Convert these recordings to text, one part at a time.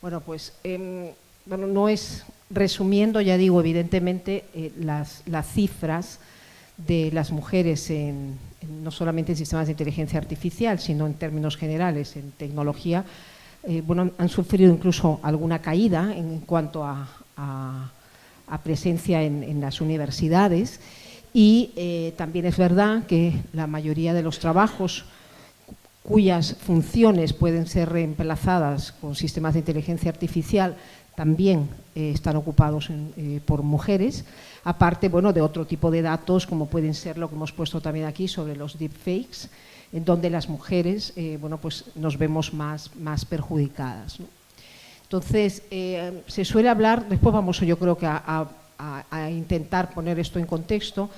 Bueno, pues bueno, no es, resumiendo, ya digo, evidentemente las cifras de las mujeres no solamente en sistemas de inteligencia artificial, sino en términos generales, en tecnología, bueno, han sufrido incluso alguna caída en cuanto a presencia en las universidades y también es verdad que la mayoría de los trabajos cuyas funciones pueden ser reemplazadas con sistemas de inteligencia artificial también están ocupados por mujeres, aparte, bueno, de otro tipo de datos como pueden ser lo que hemos puesto también aquí sobre los deepfakes, en donde las mujeres, bueno, pues nos vemos más perjudicadas, ¿no? Entonces, se suele hablar, después vamos yo creo que a intentar poner esto en contexto,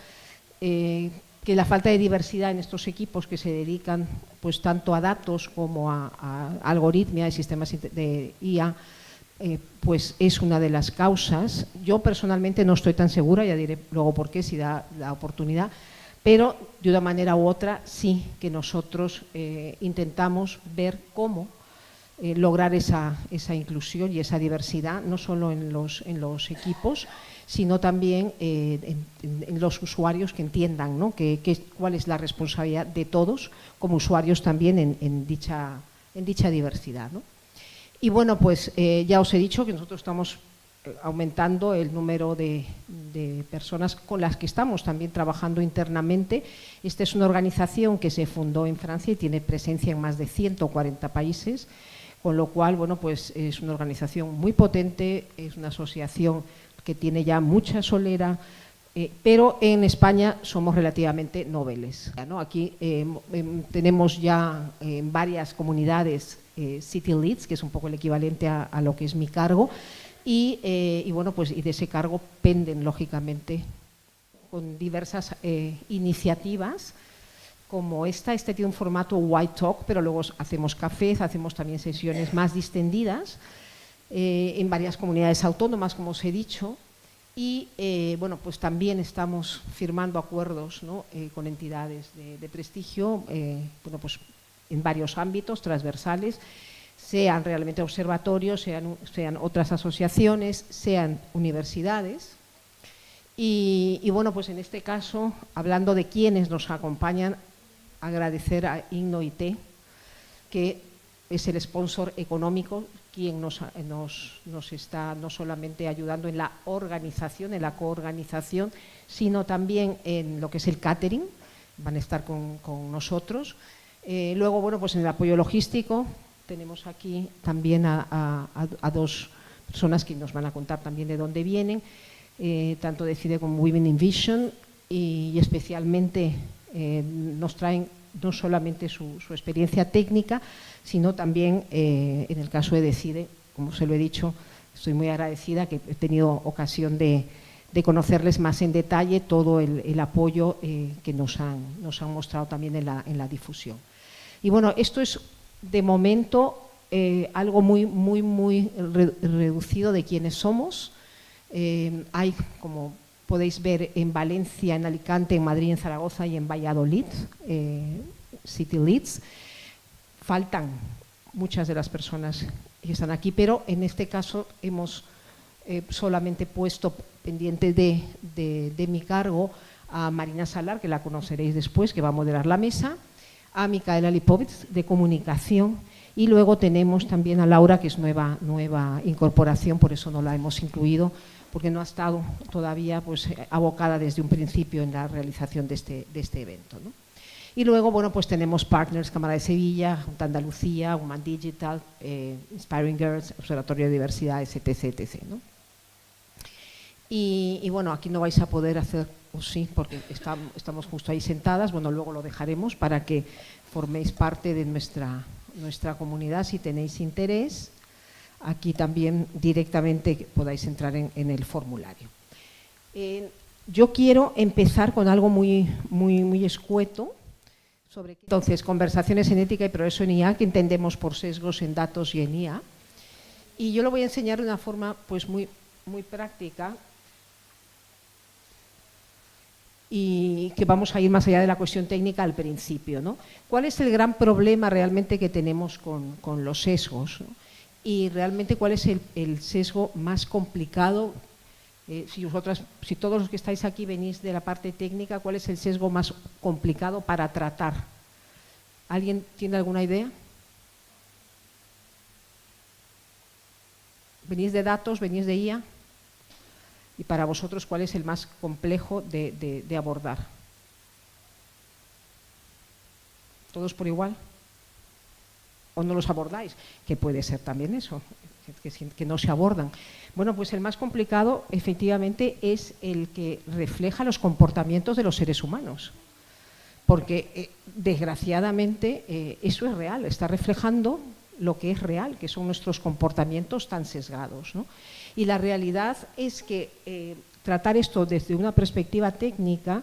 que la falta de diversidad en estos equipos que se dedican pues tanto a datos como a algoritmia y sistemas de IA, pues es una de las causas. Yo personalmente no estoy tan segura, ya diré luego por qué si da la oportunidad, pero de una manera u otra sí que nosotros intentamos ver cómo lograr esa inclusión y esa diversidad, no solo en los equipos, sino también en los usuarios que entiendan, ¿no? cuál es la responsabilidad de todos como usuarios también en dicha diversidad, ¿no? Y bueno, pues ya os he dicho que nosotros estamos aumentando el número de personas con las que estamos también trabajando internamente. Esta es una organización que se fundó en Francia y tiene presencia en más de 140 países, con lo cual, bueno, pues es una organización muy potente, es una asociación que tiene ya mucha solera, pero en España somos relativamente noveles, ¿no? Aquí tenemos ya en varias comunidades City Leads, que es un poco el equivalente a lo que es mi cargo, y bueno, pues y de ese cargo penden, lógicamente, con diversas iniciativas, como este tiene un formato white talk, pero luego hacemos cafés, hacemos también sesiones más distendidas en varias comunidades autónomas, como os he dicho, y bueno, pues también estamos firmando acuerdos, ¿no? Con entidades de prestigio, bueno, pues en varios ámbitos transversales, sean realmente observatorios, sean otras asociaciones, sean universidades. Y bueno, pues en este caso, hablando de quienes nos acompañan, agradecer a InnoIT, que es el sponsor económico, quien nos está no solamente ayudando en la organización, en la coorganización, sino también en lo que es el catering, van a estar con nosotros. Luego, bueno, pues en el apoyo logístico tenemos aquí también a dos personas que nos van a contar también de dónde vienen, tanto de CIDE como Women in Vision, y especialmente nos traen no solamente su experiencia técnica, sino también en el caso de DECIDE, como se lo he dicho, estoy muy agradecida que he tenido ocasión de conocerles más en detalle todo el apoyo que nos han mostrado también en la difusión. Y bueno, esto es de momento algo muy reducido de quiénes somos. Hay, como podéis ver, en Valencia, en Alicante, en Madrid, en Zaragoza y en Valladolid, City Leads. Faltan muchas de las personas que están aquí, pero en este caso hemos solamente puesto pendiente de mi cargo a Marina Salar, que la conoceréis después, que va a moderar la mesa, a Micaela Lipovitz, de comunicación, y luego tenemos también a Laura, que es nueva incorporación, por eso no la hemos incluido, porque no ha estado todavía pues abocada desde un principio en la realización de este evento, ¿no? Y luego, bueno, pues tenemos partners, Cámara de Sevilla, Junta de Andalucía, Woman Digital, Inspiring Girls, Observatorio de Diversidad, etc., ¿no? Y bueno, aquí no vais a poder hacer, o sí, porque estamos justo ahí sentadas, bueno, luego lo dejaremos para que forméis parte de nuestra comunidad si tenéis interés. Aquí también directamente podáis entrar en el formulario. Yo quiero empezar con algo muy escueto. Entonces, conversaciones en ética y progreso en IA, que entendemos por sesgos en datos y en IA. Y yo lo voy a enseñar de una forma pues muy práctica y que vamos a ir más allá de la cuestión técnica al principio, ¿no? ¿Cuál es el gran problema realmente que tenemos con los sesgos, ¿no? y realmente cuál es el sesgo más complicado. Si todos los que estáis aquí venís de la parte técnica, ¿cuál es el sesgo más complicado para tratar? ¿Alguien tiene alguna idea? ¿Venís de datos, venís de IA? Y para vosotros, ¿cuál es el más complejo de abordar? ¿Todos por igual? ¿O no los abordáis? Que puede ser también eso, que no se abordan. Bueno, pues el más complicado efectivamente es el que refleja los comportamientos de los seres humanos, porque desgraciadamente eso es real, está reflejando lo que es real, que son nuestros comportamientos tan sesgados, ¿no? Y la realidad es que tratar esto desde una perspectiva técnica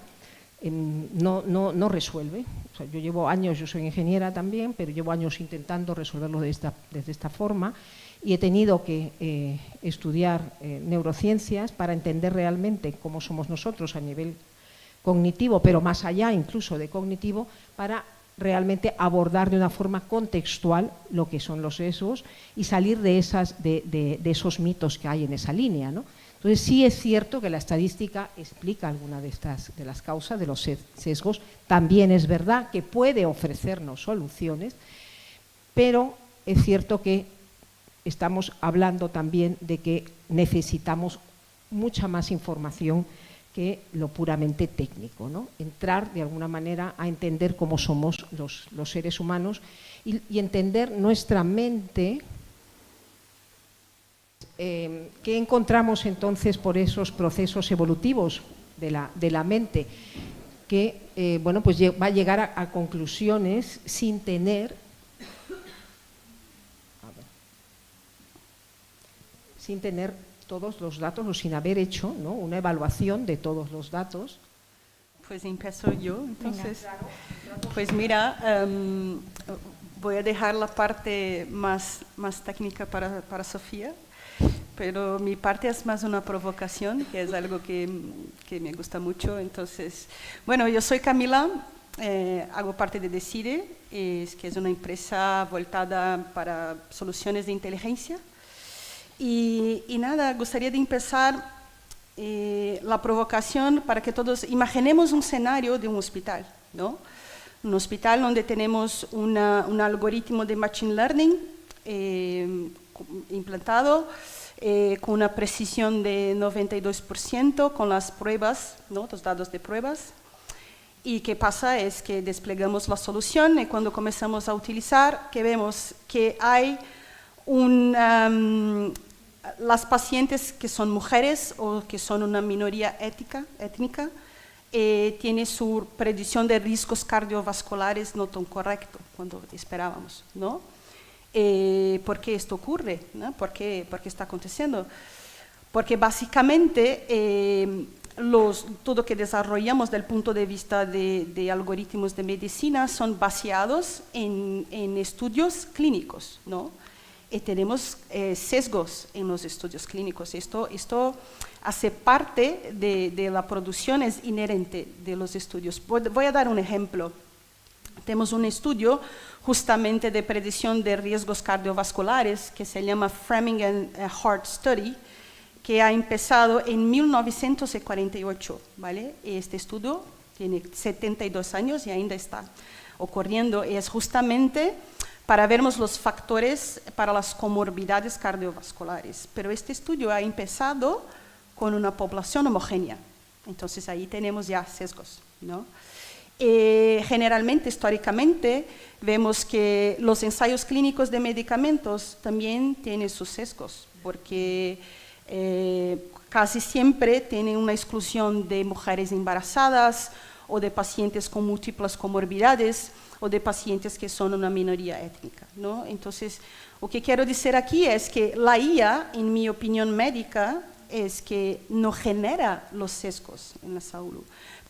no resuelve. O sea, yo llevo años, yo soy ingeniera también, pero llevo años intentando resolverlo desde esta forma, y he tenido que estudiar neurociencias para entender realmente cómo somos nosotros a nivel cognitivo, pero más allá incluso de cognitivo, para realmente abordar de una forma contextual lo que son los sesgos y salir de esos mitos que hay en esa línea, ¿no? Entonces sí es cierto que la estadística explica alguna de las causas de los sesgos, también es verdad que puede ofrecernos soluciones, pero es cierto que estamos hablando también de que necesitamos mucha más información que lo puramente técnico, ¿no? Entrar de alguna manera a entender cómo somos los seres humanos y entender nuestra mente. ¿Qué encontramos entonces por esos procesos evolutivos de la mente? Que bueno, pues va a llegar a conclusiones sin tener todos los datos o sin haber hecho, ¿no?, una evaluación de todos los datos. Pues empiezo yo, entonces. Pues mira, voy a dejar la parte más técnica para Sofía, pero mi parte es más una provocación, que es algo que me gusta mucho. Entonces, bueno, yo soy Camila, hago parte de Decide, que es una empresa voltada para soluciones de inteligencia. Y nada, gustaría de empezar la provocación para que todos imaginemos un escenario de un hospital, ¿no? Un hospital donde tenemos un algoritmo de Machine Learning implantado con una precisión de 92% con las pruebas, ¿no?, los datos de pruebas. Y qué pasa es que desplegamos la solución y cuando comenzamos a utilizar, que vemos que hay las pacientes que son mujeres o que son una minoría étnica, tiene su predicción de riesgos cardiovasculares no tan correcto cuando esperábamos, ¿no? ¿Por qué esto ocurre? ¿No? ¿Por qué está aconteciendo? Porque básicamente todo lo que desarrollamos desde el punto de vista de algoritmos de medicina son basados en estudios clínicos, ¿no? Y tenemos sesgos en los estudios clínicos. Esto hace parte de la producción, es inherente de los estudios. Voy a dar un ejemplo. Tenemos un estudio justamente de predicción de riesgos cardiovasculares que se llama Framingham Heart Study, que ha empezado en 1948, ¿vale? Este estudio tiene 72 años y ainda está ocurriendo, y es justamente para vermos los factores para las comorbilidades cardiovasculares. Pero este estudio ha empezado con una población homogénea, entonces ahí tenemos ya sesgos, ¿no? Generalmente, históricamente, vemos que los ensayos clínicos de medicamentos también tienen sus sesgos, porque casi siempre tienen una exclusión de mujeres embarazadas o de pacientes con múltiples comorbilidades o de pacientes que son una minoría étnica, ¿no? Entonces, lo que quiero decir aquí es que la IA, en mi opinión médica, es que no genera los sesgos en la salud,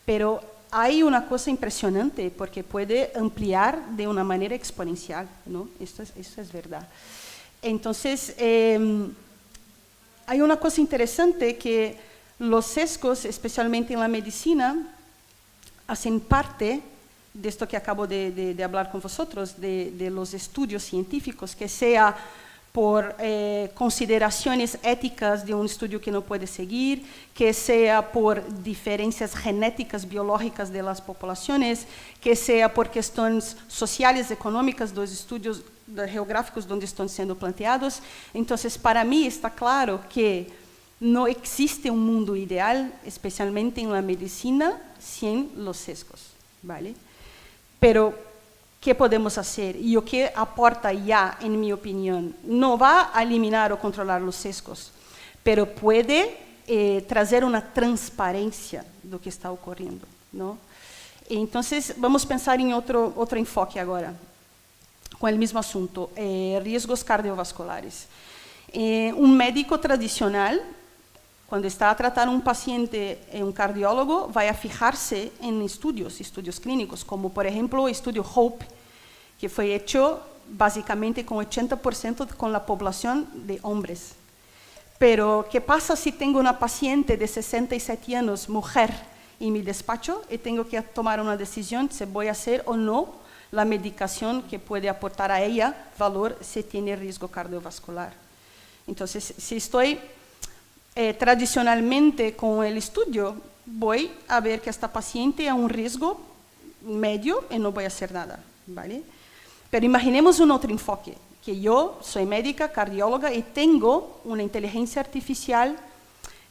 pero hay una cosa impresionante porque puede ampliar de una manera exponencial, ¿no? Esto es verdad. Entonces, hay una cosa interesante que los sesgos, especialmente en la medicina, hacen parte de esto que acabo de hablar con vosotros, de los estudios científicos, que sea por consideraciones éticas de un estudio que no puede seguir, que sea por diferencias genéticas, biológicas de las poblaciones, que sea por cuestiones sociales, económicas dos estudios geográficos donde están siendo planteados. Entonces, para mí está claro que no existe un mundo ideal, especialmente en la medicina, sin los sesgos, ¿vale? Pero, ¿qué podemos hacer? Y lo que aporta ya, en mi opinión, no va a eliminar o controlar los sesgos, pero puede traer una transparencia de lo que está ocurriendo, ¿no? Entonces, vamos a pensar en otro enfoque ahora, con el mismo asunto, riesgos cardiovasculares. Un médico tradicional, cuando está a tratar un paciente, un cardiólogo, va a fijarse en estudios clínicos, como por ejemplo el estudio HOPE, que fue hecho básicamente con 80% con la población de hombres. Pero, ¿qué pasa si tengo una paciente de 67 años, mujer, en mi despacho y tengo que tomar una decisión si voy a hacer o no la medicación que puede aportar a ella valor si tiene riesgo cardiovascular? Entonces, si estoy tradicionalmente con el estudio, voy a ver que esta paciente a un riesgo medio y no voy a hacer nada, ¿vale? Pero imaginemos un otro enfoque, que yo soy médica, cardióloga y tengo una inteligencia artificial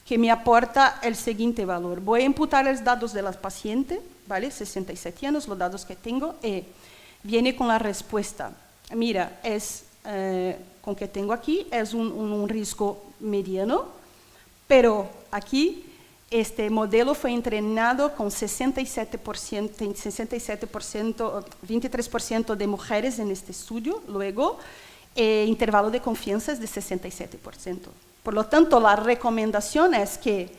que me aporta el siguiente valor. Voy a imputar los datos de la paciente, ¿vale? 67 años, los datos que tengo, y viene con la respuesta. Mira, con que tengo aquí, es un riesgo mediano, pero aquí este modelo fue entrenado con 23% de mujeres en este estudio, luego intervalo de confianza es de 67%. Por lo tanto, la recomendación es que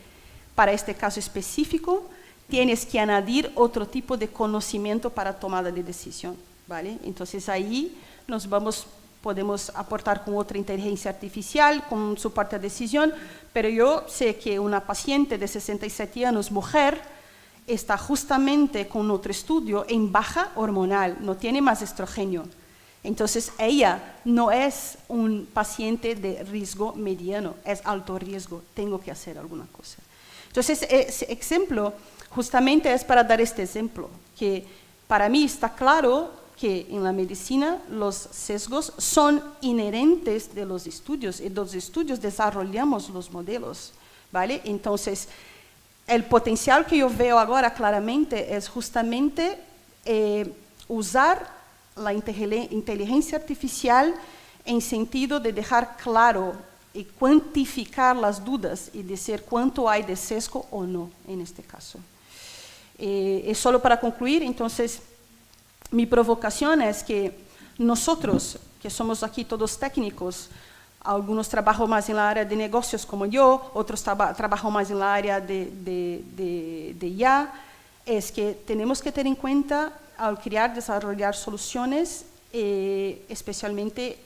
para este caso específico tienes que añadir otro tipo de conocimiento para tomada de decisión, ¿vale? Entonces ahí podemos aportar con otra inteligencia artificial, con soporte a decisión, pero yo sé que una paciente de 67 años, mujer, está justamente con otro estudio en baja hormonal, no tiene más estrógeno. Entonces, ella no es un paciente de riesgo mediano, es alto riesgo, tengo que hacer alguna cosa. Entonces, ese ejemplo justamente es para dar este ejemplo, que para mí está claro que en la medicina los sesgos son inherentes de los estudios y de los estudios desarrollamos los modelos, ¿vale? Entonces, el potencial que yo veo ahora claramente es justamente usar la inteligencia artificial en sentido de dejar claro y cuantificar las dudas y decir cuánto hay de sesgo o no en este caso. Y solo para concluir, entonces, mi provocación es que nosotros, que somos aquí todos técnicos, algunos trabajan más en la área de negocios como yo, otros trabajan más en la área de IA, es que tenemos que tener en cuenta al crear, desarrollar soluciones, especialmente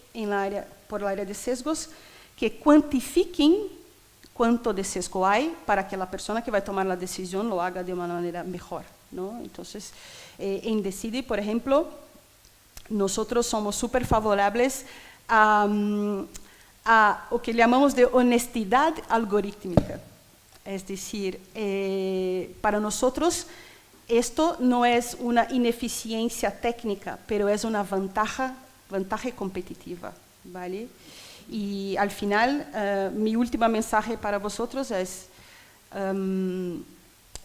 por el área de sesgos, que cuantifiquen cuánto de sesgo hay para que la persona que va a tomar la decisión lo haga de una manera mejor, ¿no? Entonces, en Decide, por ejemplo, nosotros somos súper favorables a lo que llamamos de honestidad algorítmica. Es decir, para nosotros esto no es una ineficiencia técnica, pero es una ventaja competitiva, ¿vale? Y al final, mi último mensaje para vosotros es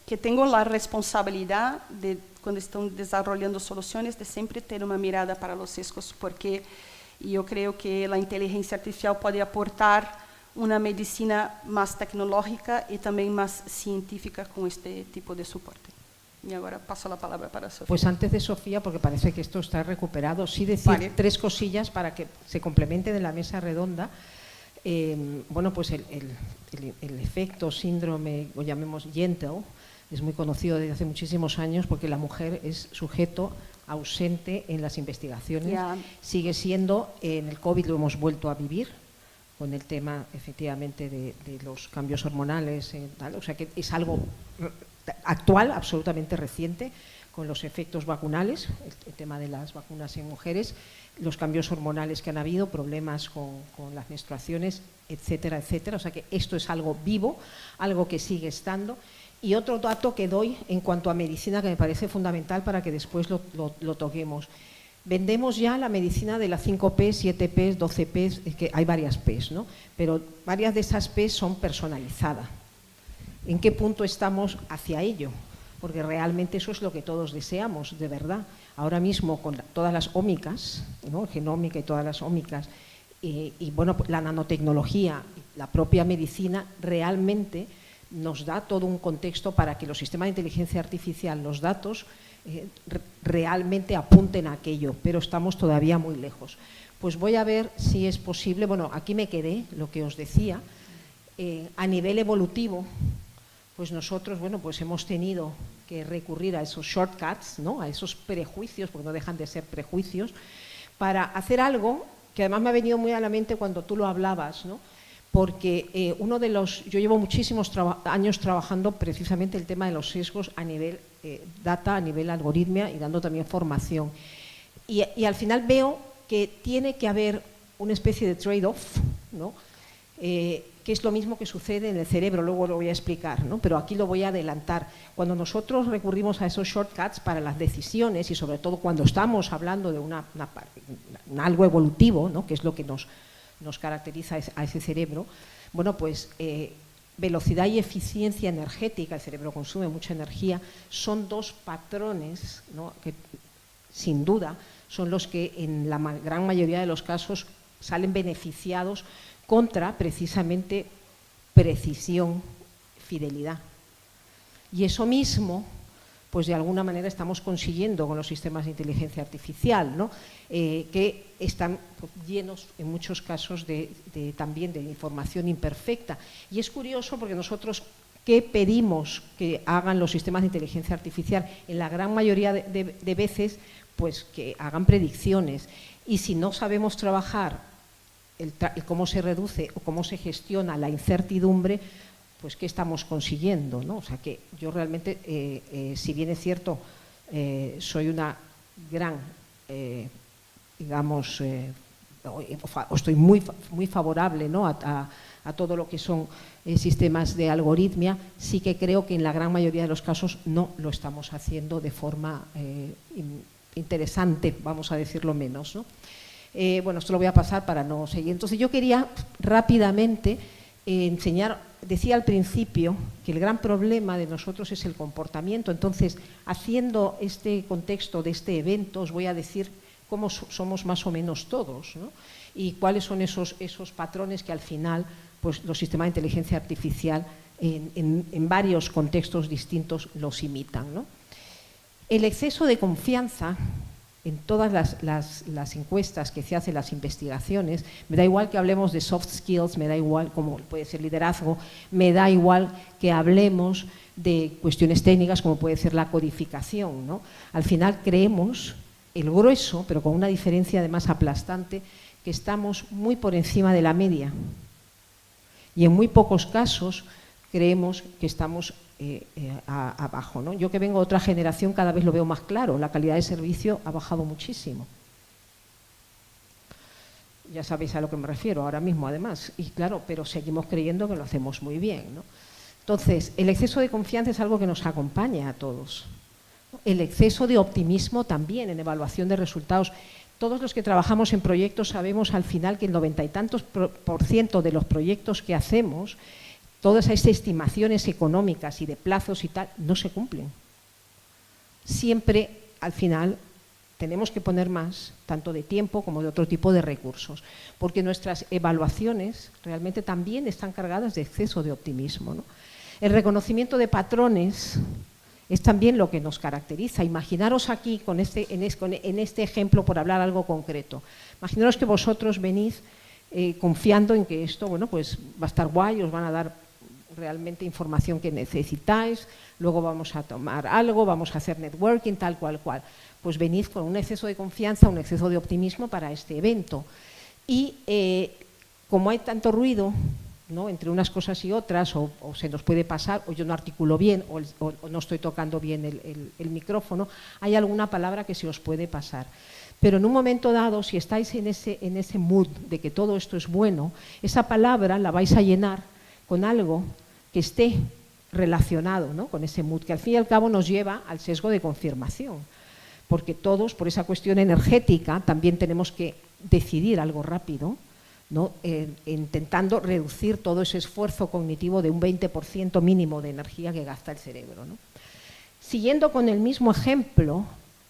que tengo la responsabilidad de, cuando están desarrollando soluciones, de siempre tener una mirada para los sesgos, porque yo creo que la inteligencia artificial puede aportar una medicina más tecnológica y también más científica con este tipo de soporte. Y ahora paso la palabra para Sofía. Pues antes de Sofía, porque parece que esto está recuperado, sí decir tres cosillas para que se complemente de la mesa redonda. Bueno, pues el efecto síndrome, o llamemos Gentle, es muy conocido desde hace muchísimos años porque la mujer es sujeto ausente en las investigaciones. Sigue siendo, en el COVID lo hemos vuelto a vivir, con el tema efectivamente de los cambios hormonales, tal, o sea que es algo actual, absolutamente reciente, con los efectos vacunales, el tema de las vacunas en mujeres, los cambios hormonales que han habido, problemas con las menstruaciones, etcétera, etcétera. O sea que esto es algo vivo, algo que sigue estando. Y otro dato que doy en cuanto a medicina que me parece fundamental para que después lo toquemos. Vendemos ya la medicina de las 5P, 7P, 12P, que hay varias Ps, ¿no? Pero varias de esas Ps son personalizadas. ¿En qué punto estamos hacia ello? Porque realmente eso es lo que todos deseamos, de verdad. Ahora mismo con todas las ómicas, ¿no? Genómica y todas las ómicas, y bueno, la nanotecnología, la propia medicina, realmente nos da todo un contexto para que los sistemas de inteligencia artificial, los datos, realmente apunten a aquello, pero estamos todavía muy lejos. Pues voy a ver si es posible, bueno, aquí me quedé, lo que os decía, a nivel evolutivo, pues nosotros, bueno, pues hemos tenido que recurrir a esos shortcuts, ¿no? A esos prejuicios, porque no dejan de ser prejuicios, para hacer algo que además me ha venido muy a la mente cuando tú lo hablabas, ¿no? Porque yo llevo muchísimos años trabajando precisamente el tema de los sesgos a nivel data, a nivel algoritmia y dando también formación. Y al final veo que tiene que haber una especie de trade-off, ¿no? Que es lo mismo que sucede en el cerebro, luego lo voy a explicar, ¿no? Pero aquí lo voy a adelantar. Cuando nosotros recurrimos a esos shortcuts para las decisiones y sobre todo cuando estamos hablando de algo evolutivo, ¿no? Que es lo que nos caracteriza a ese cerebro, bueno, pues velocidad y eficiencia energética, el cerebro consume mucha energía, son dos patrones, ¿no? Que sin duda son los que en la gran mayoría de los casos salen beneficiados contra precisamente precisión, fidelidad. Y eso mismo, pues de alguna manera estamos consiguiendo con los sistemas de inteligencia artificial, ¿no? Que están llenos en muchos casos también de información imperfecta. Y es curioso porque nosotros, ¿qué pedimos que hagan los sistemas de inteligencia artificial? En la gran mayoría de veces, pues que hagan predicciones. Y si no sabemos trabajar cómo se reduce o cómo se gestiona la incertidumbre, pues ¿qué estamos consiguiendo, ¿no? O sea que yo realmente, si bien es cierto, soy una gran, digamos, estoy muy favorable, ¿no? a todo lo que son sistemas de algoritmia, sí que creo que en la gran mayoría de los casos no lo estamos haciendo de forma interesante, vamos a decirlo menos, ¿no? Bueno, esto lo voy a pasar para no seguir. Entonces yo quería rápidamente enseñar, decía al principio que el gran problema de nosotros es el comportamiento. Entonces, haciendo este contexto de este evento, os voy a decir cómo somos más o menos todos, ¿no? Y cuáles son esos patrones que al final pues, los sistemas de inteligencia artificial en varios contextos distintos los imitan, ¿no? El exceso de confianza en todas las encuestas que se hacen, las investigaciones, me da igual que hablemos de soft skills, me da igual como puede ser liderazgo, me da igual que hablemos de cuestiones técnicas como puede ser la codificación, ¿no? Al final creemos, el grueso, pero con una diferencia además aplastante, que estamos muy por encima de la media y en muy pocos casos creemos que estamos abajo, ¿no? Yo que vengo de otra generación cada vez lo veo más claro, la calidad de servicio ha bajado muchísimo. Ya sabéis a lo que me refiero ahora mismo además, y claro, pero seguimos creyendo que lo hacemos muy bien, ¿no? Entonces, el exceso de confianza es algo que nos acompaña a todos. El exceso de optimismo también en evaluación de resultados. Todos los que trabajamos en proyectos sabemos al final que el 90 y tantos % de los proyectos que hacemos, todas esas estimaciones económicas y de plazos y tal, no se cumplen. Siempre, al final, tenemos que poner más, tanto de tiempo como de otro tipo de recursos, porque nuestras evaluaciones realmente también están cargadas de exceso de optimismo, ¿no? El reconocimiento de patrones es también lo que nos caracteriza. Imaginaros aquí, en este ejemplo, por hablar algo concreto, imaginaros que vosotros venís confiando en que esto, bueno, pues va a estar guay, os van a dar realmente información que necesitáis, luego vamos a tomar algo, vamos a hacer networking, tal cual. Pues venid con un exceso de confianza, un exceso de optimismo para este evento. Y como hay tanto ruido, ¿no? Entre unas cosas y otras, o se nos puede pasar, o yo no articulo bien, o no estoy tocando bien el micrófono, hay alguna palabra que se os puede pasar. Pero en un momento dado, si estáis en ese mood de que todo esto es bueno, esa palabra la vais a llenar con algo que esté relacionado, ¿no? Con ese mood, que al fin y al cabo nos lleva al sesgo de confirmación, porque todos, por esa cuestión energética, también tenemos que decidir algo rápido, ¿no? Intentando reducir todo ese esfuerzo cognitivo de un 20% mínimo de energía que gasta el cerebro, ¿no? Siguiendo con el mismo ejemplo,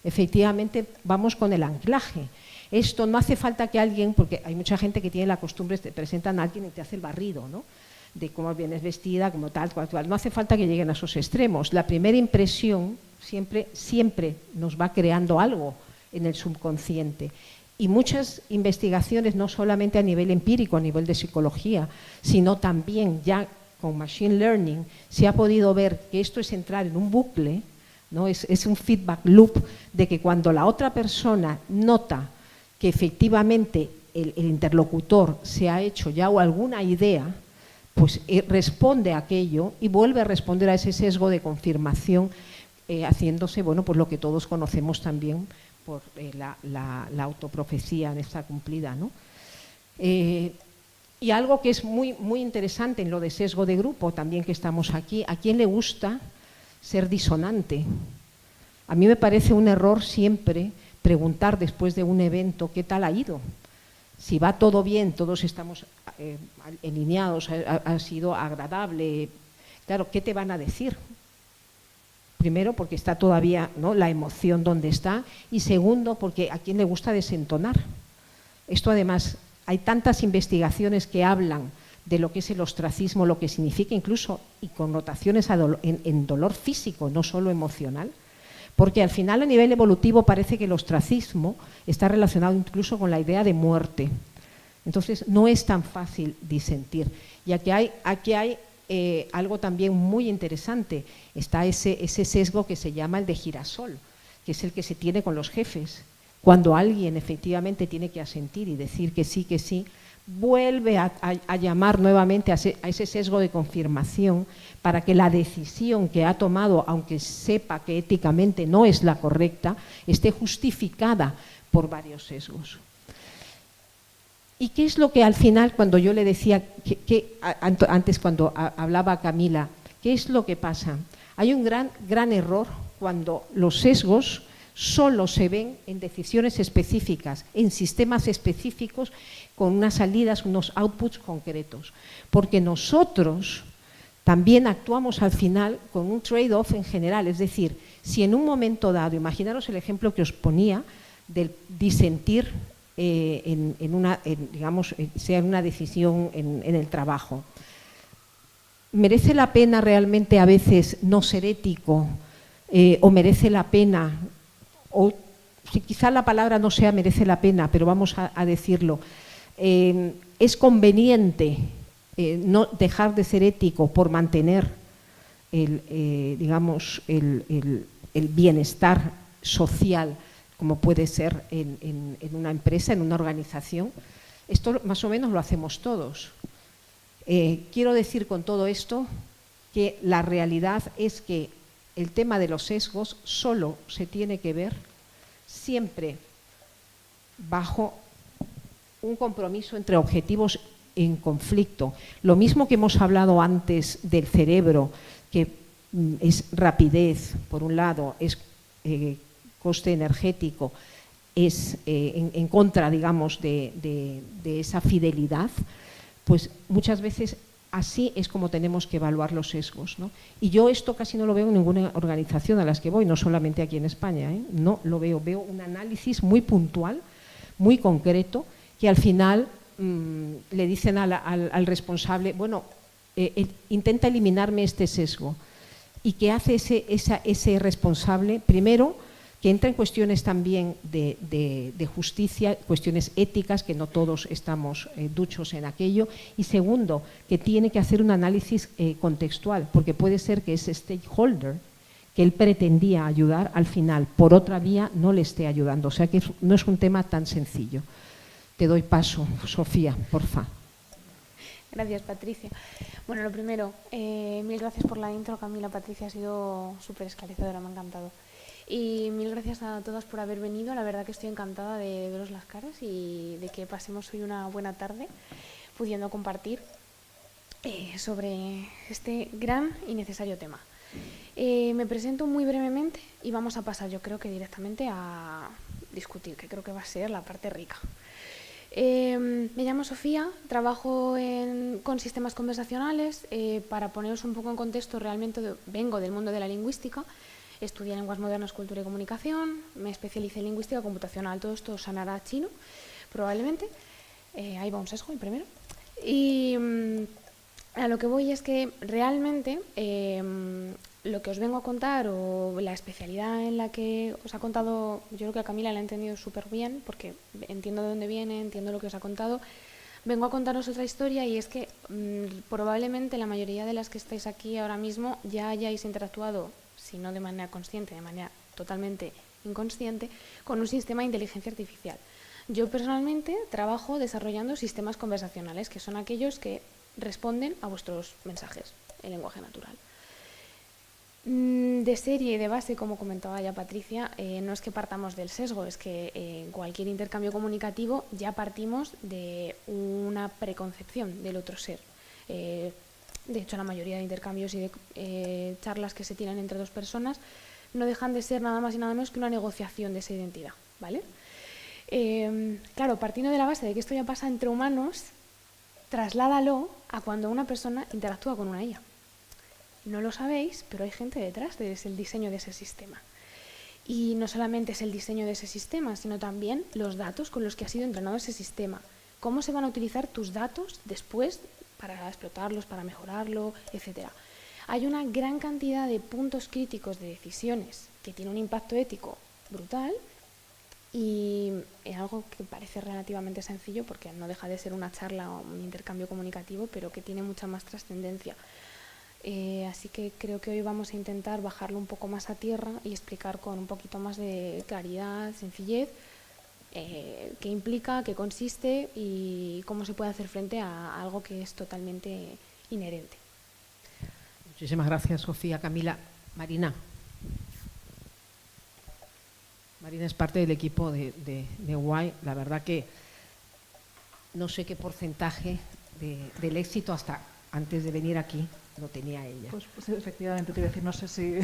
efectivamente vamos con el anclaje. Esto no hace falta que alguien, porque hay mucha gente que tiene la costumbre, te presentan a alguien y te hace el barrido, ¿no? De cómo vienes vestida, como tal, cual. No hace falta que lleguen a esos extremos. La primera impresión siempre nos va creando algo en el subconsciente. Y muchas investigaciones, no solamente a nivel empírico, a nivel de psicología, sino también ya con Machine Learning, se ha podido ver que esto es entrar en un bucle, ¿no? Es un feedback loop de que cuando la otra persona nota que efectivamente el interlocutor se ha hecho ya alguna idea, pues responde a aquello y vuelve a responder a ese sesgo de confirmación, haciéndose, bueno, pues lo que todos conocemos también por la autoprofecía en esta cumplida, ¿no? Y algo que es muy, muy interesante en lo de sesgo de grupo, también que estamos aquí, ¿a quién le gusta ser disonante? A mí me parece un error siempre preguntar después de un evento qué tal ha ido. Si va todo bien, todos estamos alineados, ha sido agradable. Claro, ¿qué te van a decir? Primero, porque está todavía, ¿no?, la emoción donde está, y segundo, porque a quién le gusta desentonar. Esto además, hay tantas investigaciones que hablan de lo que es el ostracismo, lo que significa incluso, y connotaciones en dolor físico, no solo emocional, porque al final a nivel evolutivo parece que el ostracismo está relacionado incluso con la idea de muerte. Entonces no es tan fácil disentir. Y aquí hay algo también muy interesante, está ese sesgo que se llama el de girasol, que es el que se tiene con los jefes. Cuando alguien efectivamente tiene que asentir y decir que sí, vuelve a llamar nuevamente a ese sesgo de confirmación para que la decisión que ha tomado, aunque sepa que éticamente no es la correcta, esté justificada por varios sesgos. ¿Y qué es lo que al final, cuando yo le decía, antes cuando hablaba Camila, qué es lo que pasa? Hay un gran error cuando los sesgos solo se ven en decisiones específicas, en sistemas específicos, con unas salidas, unos outputs concretos. Porque nosotros también actuamos al final con un trade-off en general. Es decir, si en un momento dado, imaginaros el ejemplo que os ponía del disentir digamos, sea una decisión en el trabajo. ¿Merece la pena realmente a veces no ser ético? ¿O merece la pena? O si quizá la palabra no sea merece la pena, pero vamos a decirlo, es conveniente no dejar de ser ético por mantener digamos, el bienestar social, como puede ser en una empresa, en una organización. Esto más o menos lo hacemos todos. Quiero decir con todo esto que la realidad es que el tema de los sesgos solo se tiene que ver siempre bajo un compromiso entre objetivos en conflicto. Lo mismo que hemos hablado antes del cerebro, que es rapidez, por un lado, es coste energético, es en contra, digamos, de esa fidelidad, pues muchas veces así es como tenemos que evaluar los sesgos, ¿no? Y yo esto casi no lo veo en ninguna organización a las que voy, no solamente aquí en España, no lo veo un análisis muy puntual, muy concreto, que al final le dicen al responsable, bueno, intenta eliminarme este sesgo. ¿Y qué hace ese responsable? Primero, que entra en cuestiones también de justicia, cuestiones éticas, que no todos estamos duchos en aquello, y segundo, que tiene que hacer un análisis contextual, porque puede ser que ese stakeholder que él pretendía ayudar, al final, por otra vía, no le esté ayudando. O sea que no es un tema tan sencillo. Te doy paso, Sofía, porfa. Gracias, Patricia. Bueno, lo primero, mil gracias por la intro, Camila. Patricia, ha sido súper esclarecedora, me ha encantado. Y mil gracias a todas por haber venido. La verdad que estoy encantada de veros las caras y de que pasemos hoy una buena tarde pudiendo compartir sobre este gran y necesario tema. Me presento muy brevemente y vamos a pasar, yo creo que directamente a discutir, que creo que va a ser la parte rica. Me llamo Sofía, trabajo con sistemas conversacionales. Para poneros un poco en contexto, realmente vengo del mundo de la lingüística. Estudié lenguas modernas, cultura y comunicación, me especialicé en lingüística computacional. Todo esto sonará chino, probablemente. Ahí va un sesgo, el primero. Y a lo que voy es que realmente lo que os vengo a contar, o la especialidad en la que os ha contado, yo creo que a Camila la he entendido súper bien, porque entiendo de dónde viene, entiendo lo que os ha contado. Vengo a contaros otra historia, y es que probablemente la mayoría de las que estáis aquí ahora mismo ya hayáis interactuado, si no de manera consciente, de manera totalmente inconsciente, con un sistema de inteligencia artificial. Yo personalmente trabajo desarrollando sistemas conversacionales, que son aquellos que responden a vuestros mensajes en lenguaje natural. De serie y de base, como comentaba ya Patricia, no es que partamos del sesgo, es que en cualquier intercambio comunicativo ya partimos de una preconcepción del otro ser. De hecho, la mayoría de intercambios y de charlas que se tienen entre dos personas no dejan de ser nada más y nada menos que una negociación de esa identidad, ¿vale? Claro, partiendo de la base de que esto ya pasa entre humanos, trasládalo a cuando una persona interactúa con una IA. No lo sabéis, pero hay gente detrás del diseño de ese sistema. Y no solamente es el diseño de ese sistema, sino también los datos con los que ha sido entrenado ese sistema. Cómo se van a utilizar tus datos después para explotarlos, para mejorarlo, etc. Hay una gran cantidad de puntos críticos de decisiones que tienen un impacto ético brutal, y es algo que parece relativamente sencillo porque no deja de ser una charla o un intercambio comunicativo, pero que tiene mucha más trascendencia. Así que creo que hoy vamos a intentar bajarlo un poco más a tierra y explicar con un poquito más de claridad, sencillez, qué implica, qué consiste y cómo se puede hacer frente a algo que es totalmente inherente. Muchísimas gracias, Sofía. Camila. Marina. Marina es parte del equipo de UAI. La verdad que no sé qué porcentaje del éxito hasta antes de venir aquí lo tenía ella. Pues efectivamente, te iba a decir, no sé si...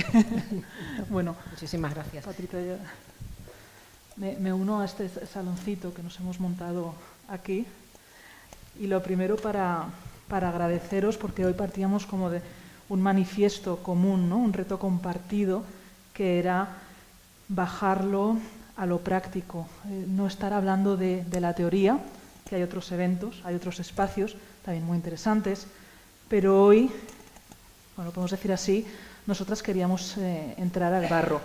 Bueno, muchísimas gracias. Patricia, me uno a este saloncito que nos hemos montado aquí, y lo primero para agradeceros, porque hoy partíamos como de un manifiesto común, ¿no? Un reto compartido, que era bajarlo a lo práctico, no estar hablando de la teoría, que hay otros eventos, hay otros espacios también muy interesantes, pero hoy, bueno, podemos decir así, nosotras queríamos entrar al barro,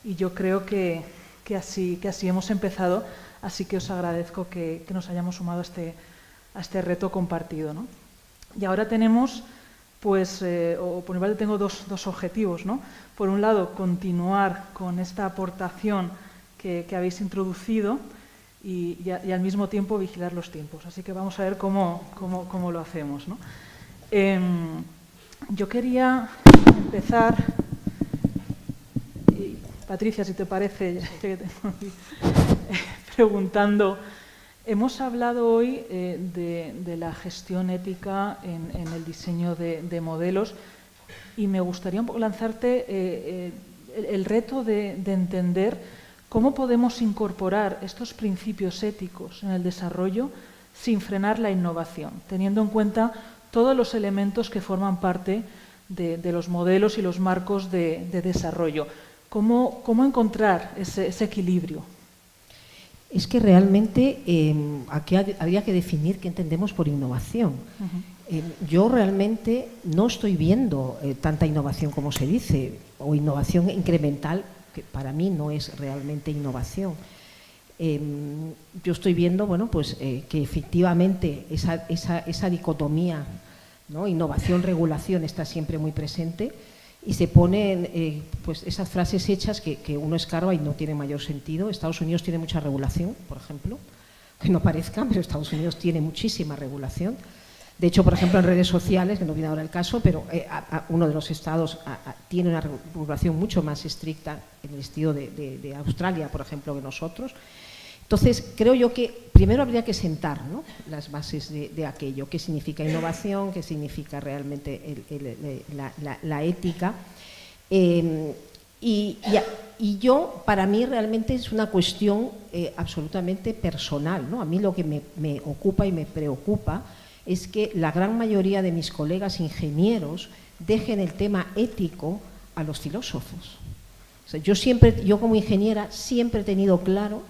y yo creo que así hemos empezado, así que os agradezco que nos hayamos sumado a este reto compartido, ¿no? Y ahora tenemos, pues, o por mi parte tengo dos objetivos, ¿no? Por un lado, continuar con esta aportación que habéis introducido y al mismo tiempo vigilar los tiempos. Así que vamos a ver cómo lo hacemos, ¿no? Yo quería empezar, y Patricia, si te parece, preguntando, hemos hablado hoy de la gestión ética en el diseño de modelos, y me gustaría un poco lanzarte el reto de entender cómo podemos incorporar estos principios éticos en el desarrollo sin frenar la innovación, teniendo en cuenta todos los elementos que forman parte de los modelos y los marcos de desarrollo. ¿Cómo encontrar ese equilibrio? Es que realmente aquí habría que definir qué entendemos por innovación. Yo realmente no estoy viendo tanta innovación como se dice, o innovación incremental, que para mí no es realmente innovación. Yo estoy viendo, bueno, pues que efectivamente esa dicotomía, ¿no? Innovación-regulación está siempre muy presente, y se ponen pues esas frases hechas que uno escarba y no tiene mayor sentido. Estados Unidos tiene mucha regulación, por ejemplo, que no parezca, pero Estados Unidos tiene muchísima regulación. De hecho, por ejemplo, en redes sociales, que no viene ahora el caso, pero uno de los estados tiene una regulación mucho más estricta en el estilo de Australia, por ejemplo, que nosotros. Entonces, creo yo que primero habría que sentar, ¿no?, las bases de aquello, qué significa innovación, qué significa realmente la ética. Y yo, para mí, realmente es una cuestión absolutamente personal, ¿no? A mí lo que me ocupa y me preocupa es que la gran mayoría de mis colegas ingenieros dejen el tema ético a los filósofos. O sea, yo como ingeniera siempre he tenido claro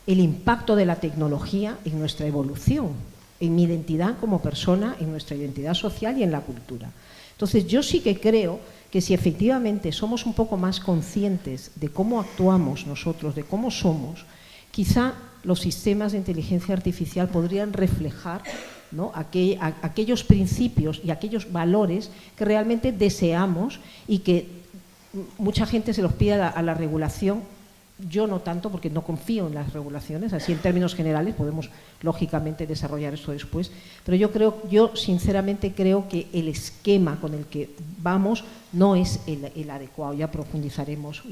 el impacto de la tecnología en nuestra evolución, en mi identidad como persona, en nuestra identidad social y en la cultura. Entonces, yo sí que creo que si efectivamente somos un poco más conscientes de cómo actuamos nosotros, de cómo somos, quizá los sistemas de inteligencia artificial podrían reflejar, ¿no?, aquellos principios y aquellos valores que realmente deseamos y que mucha gente se los pide a la regulación. Yo no tanto, porque no confío en las regulaciones, así en términos generales podemos lógicamente desarrollar esto después, pero yo sinceramente creo que el esquema con el que vamos no es el adecuado, ya profundizaremos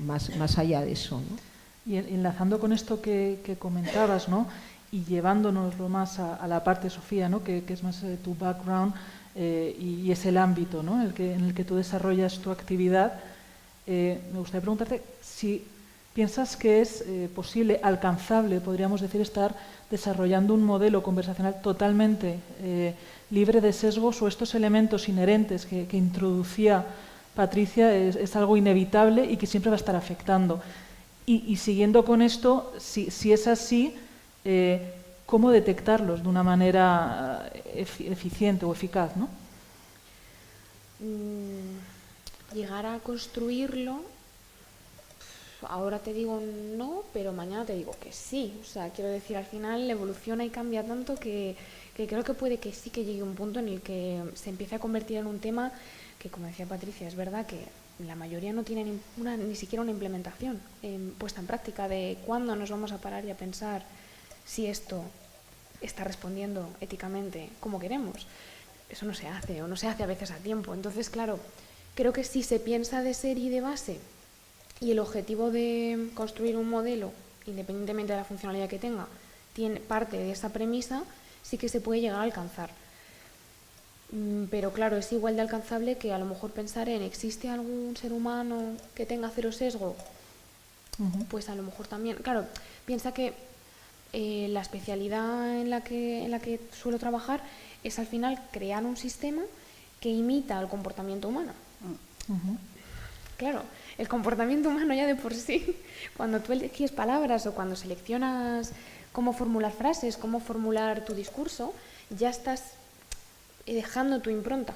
más allá de eso, ¿no? Y enlazando con esto que comentabas, ¿no?, y llevándonoslo más a la parte, Sofía, ¿no?, que es más tu background y es el ámbito, ¿no?, en el que tú desarrollas tu actividad, me gustaría preguntarte si piensas que es posible, alcanzable, podríamos decir, estar desarrollando un modelo conversacional totalmente libre de sesgos, o estos elementos inherentes que introducía Patricia es algo inevitable y que siempre va a estar afectando. Y siguiendo con esto, si es así, ¿cómo detectarlos de una manera eficiente o eficaz, ¿no? Llegar a construirlo, ahora te digo no, pero mañana te digo que sí. O sea, quiero decir, al final evoluciona y cambia tanto que creo que puede que sí que llegue un punto en el que se empiece a convertir en un tema que, como decía Patricia, es verdad que la mayoría no tienen ni siquiera una implementación puesta en práctica de cuándo nos vamos a parar y a pensar si esto está respondiendo éticamente como queremos. Eso no se hace, o no se hace a veces a tiempo. Entonces, claro, creo que si se piensa de serie y de base, y el objetivo de construir un modelo, independientemente de la funcionalidad que tenga, tiene parte de esa premisa, sí que se puede llegar a alcanzar. Pero claro, es igual de alcanzable que a lo mejor pensar en ¿existe algún ser humano que tenga cero sesgo? Pues a lo mejor también. Claro, piensa que la especialidad en la que suelo trabajar es al final crear un sistema que imita el comportamiento humano. Claro, el comportamiento humano ya de por sí, cuando tú eliges palabras o cuando seleccionas cómo formular frases, cómo formular tu discurso, ya estás dejando tu impronta,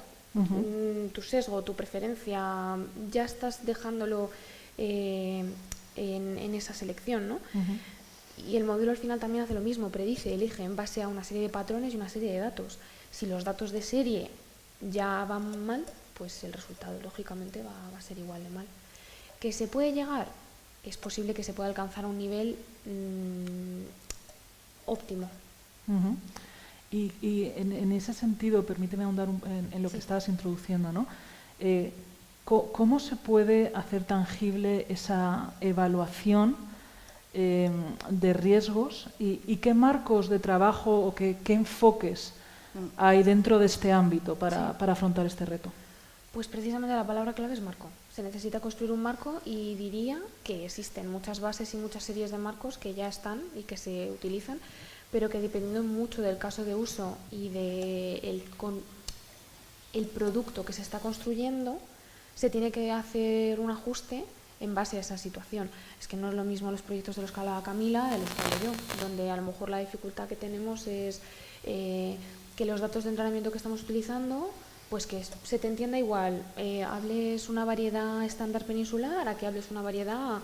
tu sesgo, tu preferencia, ya estás dejándolo en esa selección, ¿no? Y el modelo al final también hace lo mismo, predice, elige en base a una serie de patrones y una serie de datos. Si los datos de serie ya van mal, pues el resultado lógicamente va a ser igual de mal. ¿Que se puede llegar? Es posible que se pueda alcanzar a un nivel óptimo. Y en ese sentido, permíteme ahondar en lo que estabas introduciendo, ¿no? ¿Cómo se puede hacer tangible esa evaluación de riesgos y qué marcos de trabajo o qué enfoques hay dentro de este ámbito para afrontar este reto? Pues precisamente la palabra clave es marco. Se necesita construir un marco y diría que existen muchas bases y muchas series de marcos que ya están y que se utilizan, pero que dependiendo mucho del caso de uso y del el producto que se está construyendo, se tiene que hacer un ajuste en base a esa situación. Es que no es lo mismo los proyectos de los que hablaba Camila, de los que hablo yo, donde a lo mejor la dificultad que tenemos es que los datos de entrenamiento que estamos utilizando, pues que se te entienda igual, hables una variedad estándar peninsular a que hables una variedad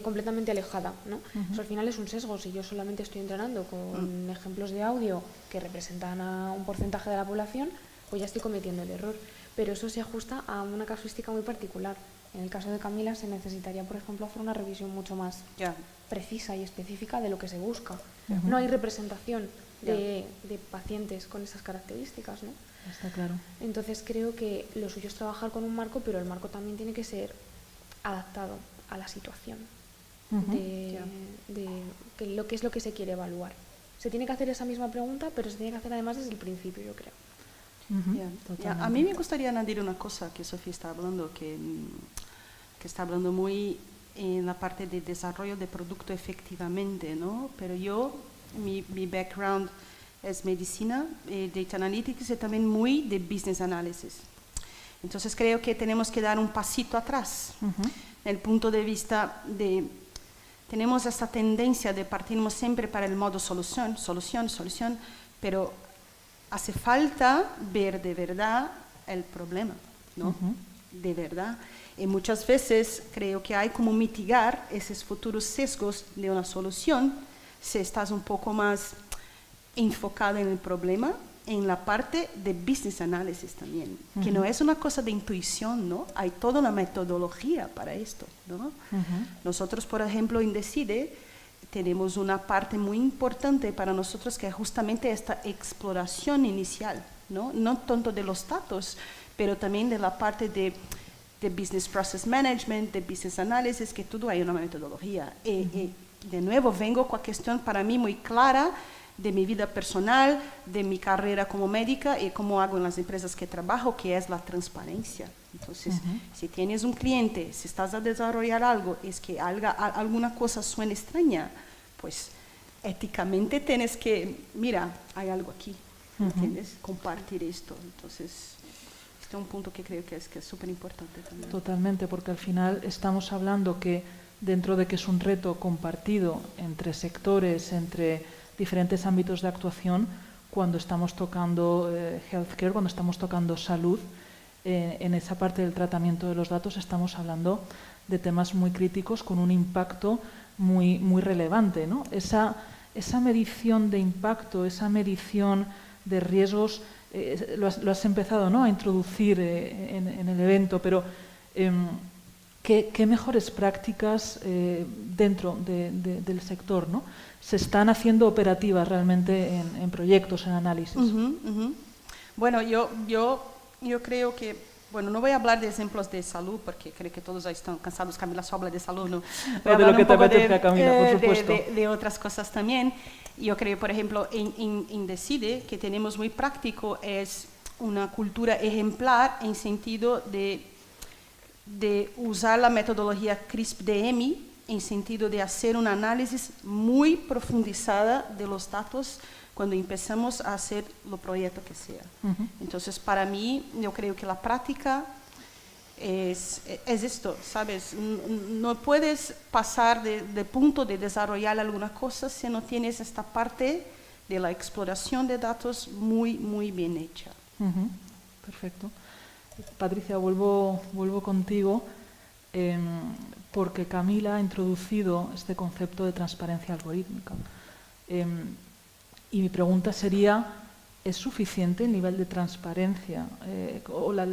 completamente alejada, ¿no? Eso al final es un sesgo. Si yo solamente estoy entrenando con ejemplos de audio que representan a un porcentaje de la población, pues ya estoy cometiendo el error. Pero eso se ajusta a una casuística muy particular. En el caso de Camila se necesitaría, por ejemplo, hacer una revisión mucho más precisa y específica de lo que se busca. No hay representación de pacientes con esas características, ¿no? Está claro. Entonces creo que lo suyo es trabajar con un marco, pero el marco también tiene que ser adaptado a la situación de lo que es lo que se quiere evaluar. Se tiene que hacer esa misma pregunta, pero se tiene que hacer además desde el principio, yo creo. A mí me gustaría añadir una cosa que Sofía está hablando, que está hablando muy en la parte de desarrollo de producto efectivamente, ¿no? Pero mi background es medicina, data analytics y también muy de business analysis. Entonces creo que tenemos que dar un pasito atrás, en el punto de vista de, tenemos esta tendencia de partirnos siempre para el modo solución, pero hace falta ver de verdad el problema, ¿no? De verdad. Y muchas veces creo que hay como mitigar esos futuros sesgos de una solución si estás un poco más enfocado en el problema, en la parte de business analysis también, que no es una cosa de intuición, ¿no? Hay toda una metodología para esto, ¿no? Nosotros, por ejemplo, en Decide, tenemos una parte muy importante para nosotros que es justamente esta exploración inicial, ¿no? No tanto de los datos, pero también de la parte de Business Process Management, de Business Analysis, que todo hay una metodología. De nuevo, vengo con la cuestión para mí muy clara de mi vida personal, de mi carrera como médica y cómo hago en las empresas que trabajo, que es la transparencia. Entonces, si tienes un cliente, si estás a desarrollar algo, es que alguna cosa suena extraña, pues éticamente tienes que, mira, hay algo aquí, ¿entiendes? Compartir esto. Entonces, este es un punto que creo que es súper importante también. Totalmente, porque al final estamos hablando que dentro de que es un reto compartido entre sectores, entre diferentes ámbitos de actuación, cuando estamos tocando healthcare, cuando estamos tocando salud, en esa parte del tratamiento de los datos estamos hablando de temas muy críticos con un impacto muy, muy relevante, ¿no? Esa medición de impacto, esa medición de riesgos, lo has empezado, ¿no?, a introducir en el evento, pero ¿qué mejores prácticas dentro del sector, ¿no?, se están haciendo operativas realmente en proyectos, en análisis? Bueno, yo creo que, bueno, no voy a hablar de ejemplos de salud porque creo que todos ya están cansados. Camila solo habla de salud, ¿no? Voy a de lo que te poco apetezca, Camila, por supuesto. De otras cosas también. Yo creo, por ejemplo, en Decide, que tenemos muy práctico, es una cultura ejemplar en sentido de usar la metodología CRISP-DM, en sentido de hacer un análisis muy profundizada de los datos cuando empezamos a hacer los proyectos que sea. Entonces, para mí, yo creo que la práctica es esto, ¿sabes? No puedes pasar de punto de desarrollar alguna cosa si no tienes esta parte de la exploración de datos muy, muy bien hecha. Perfecto. Patricia, vuelvo contigo. Porque Camila ha introducido este concepto de transparencia algorítmica. Y mi pregunta sería, ¿es suficiente el nivel de transparencia o la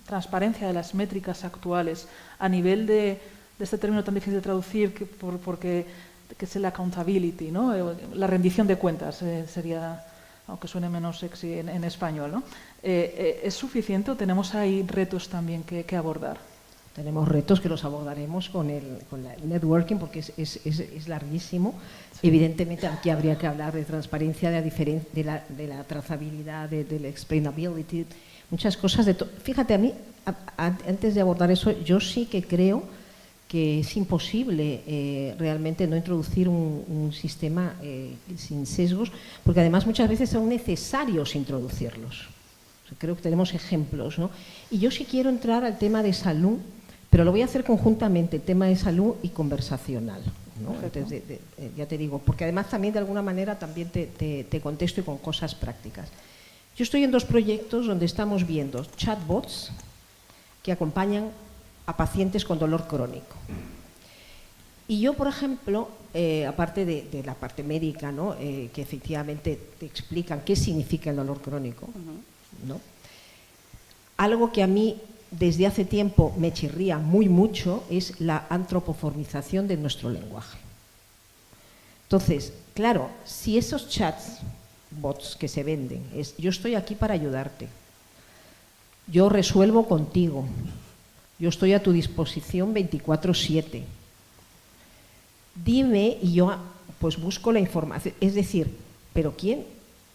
transparencia de las métricas actuales a nivel de este término tan difícil de traducir porque es el accountability, ¿no? La rendición de cuentas sería, aunque suene menos sexy en español, ¿no? ¿Es suficiente o tenemos ahí retos también que abordar? Tenemos retos que los abordaremos con el networking porque es larguísimo. Sí. Evidentemente aquí habría que hablar de transparencia, de la trazabilidad, de la explainability, muchas cosas. Fíjate, a mí, antes de abordar eso, yo sí que creo que es imposible realmente no introducir un sistema sin sesgos, porque además muchas veces son necesarios introducirlos. O sea, creo que tenemos ejemplos, ¿no? Y yo sí quiero entrar al tema de salud, pero lo voy a hacer conjuntamente, el tema de salud y conversacional, ¿no? Entonces, ya te digo, porque además también de alguna manera también te contesto y con cosas prácticas. Yo estoy en 2 proyectos donde estamos viendo chatbots que acompañan a pacientes con dolor crónico. Y yo, por ejemplo, aparte de la parte médica, ¿no?, que efectivamente te explican qué significa el dolor crónico, ¿no?, algo que a mí desde hace tiempo me chirría mucho es la antropoformización de nuestro lenguaje. Entonces, claro, si esos chats, bots que se venden, es yo estoy aquí para ayudarte, yo resuelvo contigo, yo estoy a tu disposición 24/7, dime y yo pues busco la información, es decir, ¿pero quién?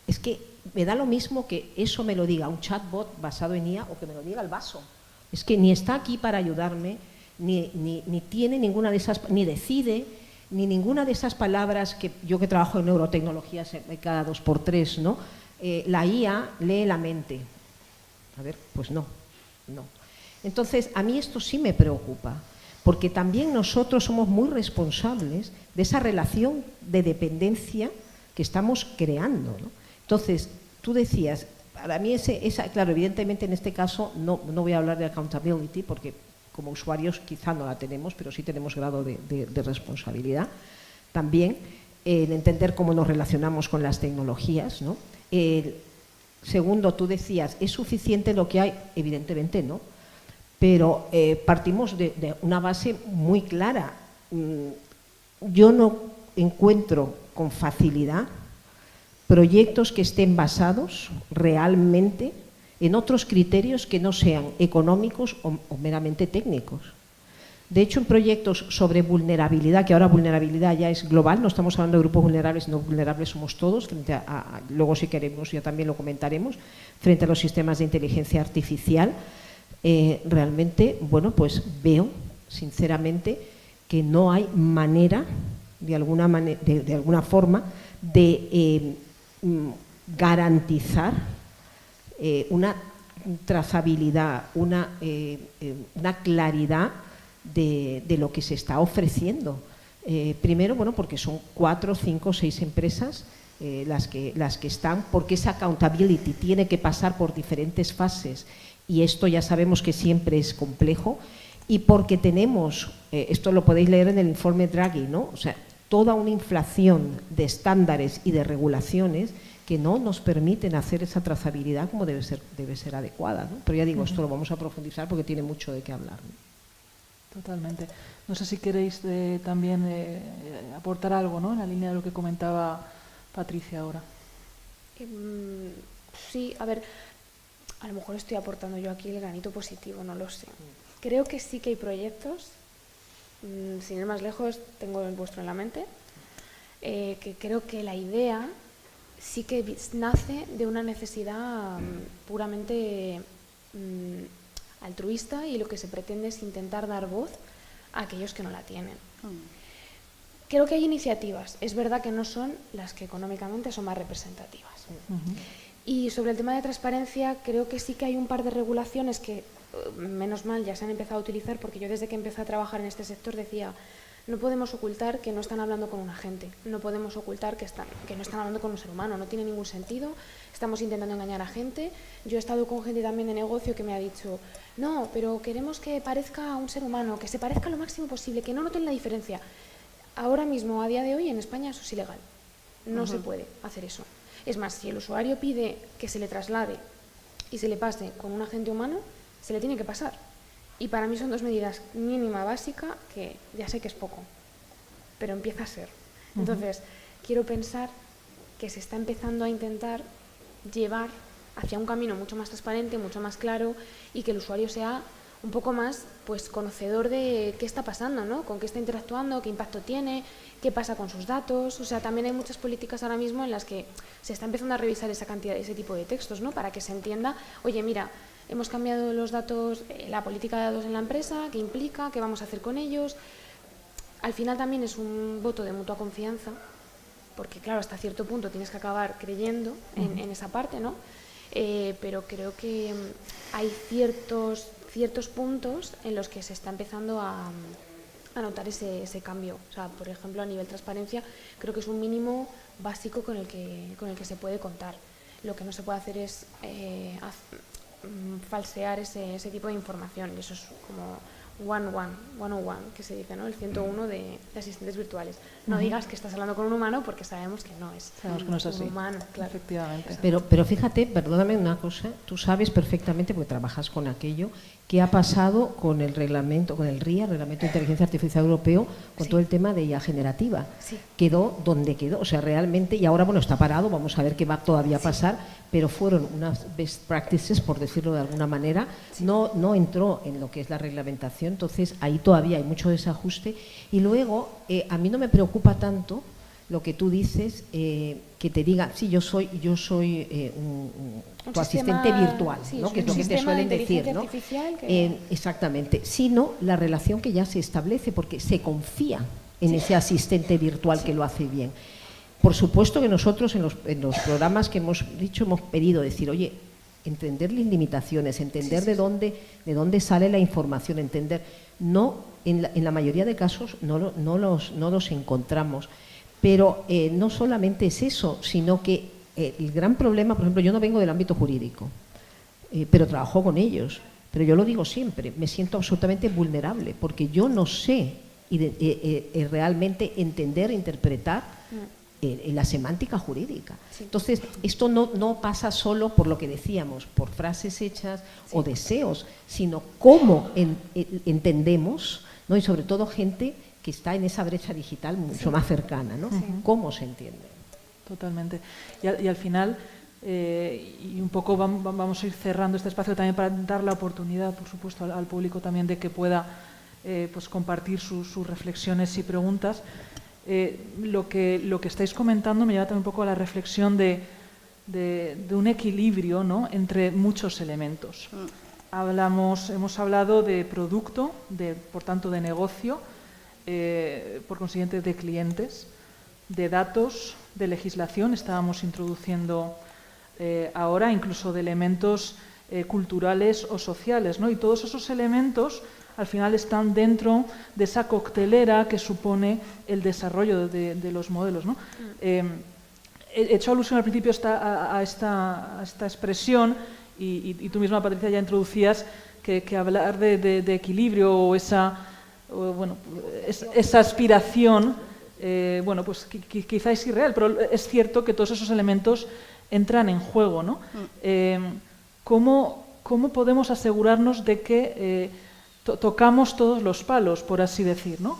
Es que me da lo mismo que eso me lo diga un chatbot basado en IA o que me lo diga el vaso. Es que ni está aquí para ayudarme, ni tiene ninguna de esas, ni decide, ni ninguna de esas palabras que yo que trabajo en neurotecnologías cada 2x3, ¿no? La IA lee la mente. A ver, pues no. Entonces, a mí esto sí me preocupa, porque también nosotros somos muy responsables de esa relación de dependencia que estamos creando, ¿no? Entonces, tú decías, para mí claro, evidentemente en este caso no voy a hablar de accountability porque como usuarios quizá no la tenemos, pero sí tenemos grado de responsabilidad. También el entender cómo nos relacionamos con las tecnologías, ¿no? Segundo, tú decías, ¿es suficiente lo que hay? Evidentemente no, pero partimos de una base muy clara. Yo no encuentro con facilidad proyectos que estén basados realmente en otros criterios que no sean económicos o meramente técnicos. De hecho, en proyectos sobre vulnerabilidad, que ahora vulnerabilidad ya es global, no estamos hablando de grupos vulnerables, no vulnerables somos todos, luego si queremos ya también lo comentaremos, frente a los sistemas de inteligencia artificial, realmente, bueno, pues veo sinceramente que no hay manera, de alguna forma, de garantizar una trazabilidad, una claridad de lo que se está ofreciendo. Primero, bueno, porque son 4, 5, 6 empresas las que están, porque esa accountability tiene que pasar por diferentes fases y esto ya sabemos que siempre es complejo, y porque tenemos, esto lo podéis leer en el informe Draghi, ¿no? O sea, toda una inflación de estándares y de regulaciones que no nos permiten hacer esa trazabilidad como debe ser adecuada, ¿no? Pero ya digo, esto lo vamos a profundizar porque tiene mucho de qué hablar, ¿no? Totalmente. No sé si queréis también aportar algo, ¿no?, en la línea de lo que comentaba Patricia ahora. Sí, a ver, a lo mejor estoy aportando yo aquí el granito positivo, no lo sé. Creo que sí que hay proyectos, sin ir más lejos, tengo el vuestro en la mente, que creo que la idea sí que nace de una necesidad puramente altruista, y lo que se pretende es intentar dar voz a aquellos que no la tienen. Creo que hay iniciativas, es verdad que no son las que económicamente son más representativas. Y sobre el tema de transparencia, creo que sí que hay un par de regulaciones que, menos mal, ya se han empezado a utilizar, porque yo desde que empecé a trabajar en este sector decía, no podemos ocultar que no están hablando con un agente, no podemos ocultar que no están hablando con un ser humano, no tiene ningún sentido, estamos intentando engañar a gente. Yo he estado con gente también de negocio que me ha dicho, no, pero queremos que parezca un ser humano, que se parezca lo máximo posible, que no noten la diferencia. Ahora mismo, a día de hoy, en España eso es ilegal, no se puede hacer eso. Es más, si el usuario pide que se le traslade y se le pase con un agente humano, se le tiene que pasar. Y para mí son dos medidas, mínima, básica, que ya sé que es poco, pero empieza a ser. Entonces, quiero pensar que se está empezando a intentar llevar hacia un camino mucho más transparente, mucho más claro, y que el usuario sea un poco más, pues, conocedor de qué está pasando, ¿no? Con qué está interactuando, qué impacto tiene, qué pasa con sus datos. O sea, también hay muchas políticas ahora mismo en las que se está empezando a revisar esa cantidad, ese tipo de textos, ¿no? Para que se entienda, oye, mira, hemos cambiado los datos, la política de datos en la empresa, qué implica, qué vamos a hacer con ellos. Al final también es un voto de mutua confianza, porque claro, hasta cierto punto tienes que acabar creyendo en esa parte, ¿no? Pero creo que hay ciertos puntos en los que se está empezando a notar ese cambio. O sea, por ejemplo, a nivel transparencia, creo que es un mínimo básico con el que se puede contar. Lo que no se puede hacer es falsear ese tipo de información, y eso es como 101, que se dice, ¿no? El 101 de asistentes virtuales. No digas que estás hablando con un humano porque sabemos que no es, Sabemos que no es así. un humano, claro. Efectivamente. Pero fíjate, perdóname una cosa, tú sabes perfectamente, porque trabajas con aquello, qué ha pasado con el reglamento, con el RIA, Reglamento de Inteligencia Artificial Europeo, con todo el tema de IA generativa. Sí. Quedó donde quedó, o sea, realmente, y ahora, bueno, está parado, vamos a ver qué va todavía a pasar, pero fueron unas best practices, por decirlo de alguna manera, no entró en lo que es la reglamentación, entonces ahí todavía hay mucho desajuste. Y luego, a mí no me preocupa tanto lo que tú dices, que te diga, sí, yo soy tu asistente virtual, sí, ¿no? Que es lo un que te sistema de suelen decir, inteligencia ¿no? artificial que- Exactamente, sino la relación que ya se establece, porque se confía en ese asistente virtual que lo hace bien. Por supuesto que nosotros en los programas que hemos dicho hemos pedido decir, oye, entender las limitaciones, entender de dónde sale la información, entender, en la mayoría de casos no los encontramos. Pero no solamente es eso, sino que el gran problema, por ejemplo, yo no vengo del ámbito jurídico, pero trabajo con ellos. Pero yo lo digo siempre, me siento absolutamente vulnerable, porque yo no sé realmente entender, interpretar la semántica jurídica. Entonces, esto no pasa solo por lo que decíamos, por frases hechas o deseos, sino cómo entendemos, ¿no? Y sobre todo gente que está en esa brecha digital mucho más cercana, ¿no? ¿Cómo se entiende? Totalmente. Y al final, y un poco vamos a ir cerrando este espacio también para dar la oportunidad, por supuesto, al público también de que pueda pues compartir sus reflexiones y preguntas. Lo que estáis comentando me lleva también un poco a la reflexión de un equilibrio, ¿no? Entre muchos elementos. Hemos hablado de producto, por tanto de negocio, por consiguiente de clientes, de datos, de legislación, estábamos introduciendo ahora incluso de elementos culturales o sociales, ¿no? Y todos esos elementos al final están dentro de esa coctelera que supone el desarrollo de los modelos, ¿no? He hecho alusión al principio a esta expresión y tú misma, Patricia, ya introducías que hablar de equilibrio o esa aspiración, pues quizá es irreal, pero es cierto que todos esos elementos entran en juego, ¿no? ¿Cómo podemos asegurarnos de que tocamos todos los palos, por así decir, ¿no?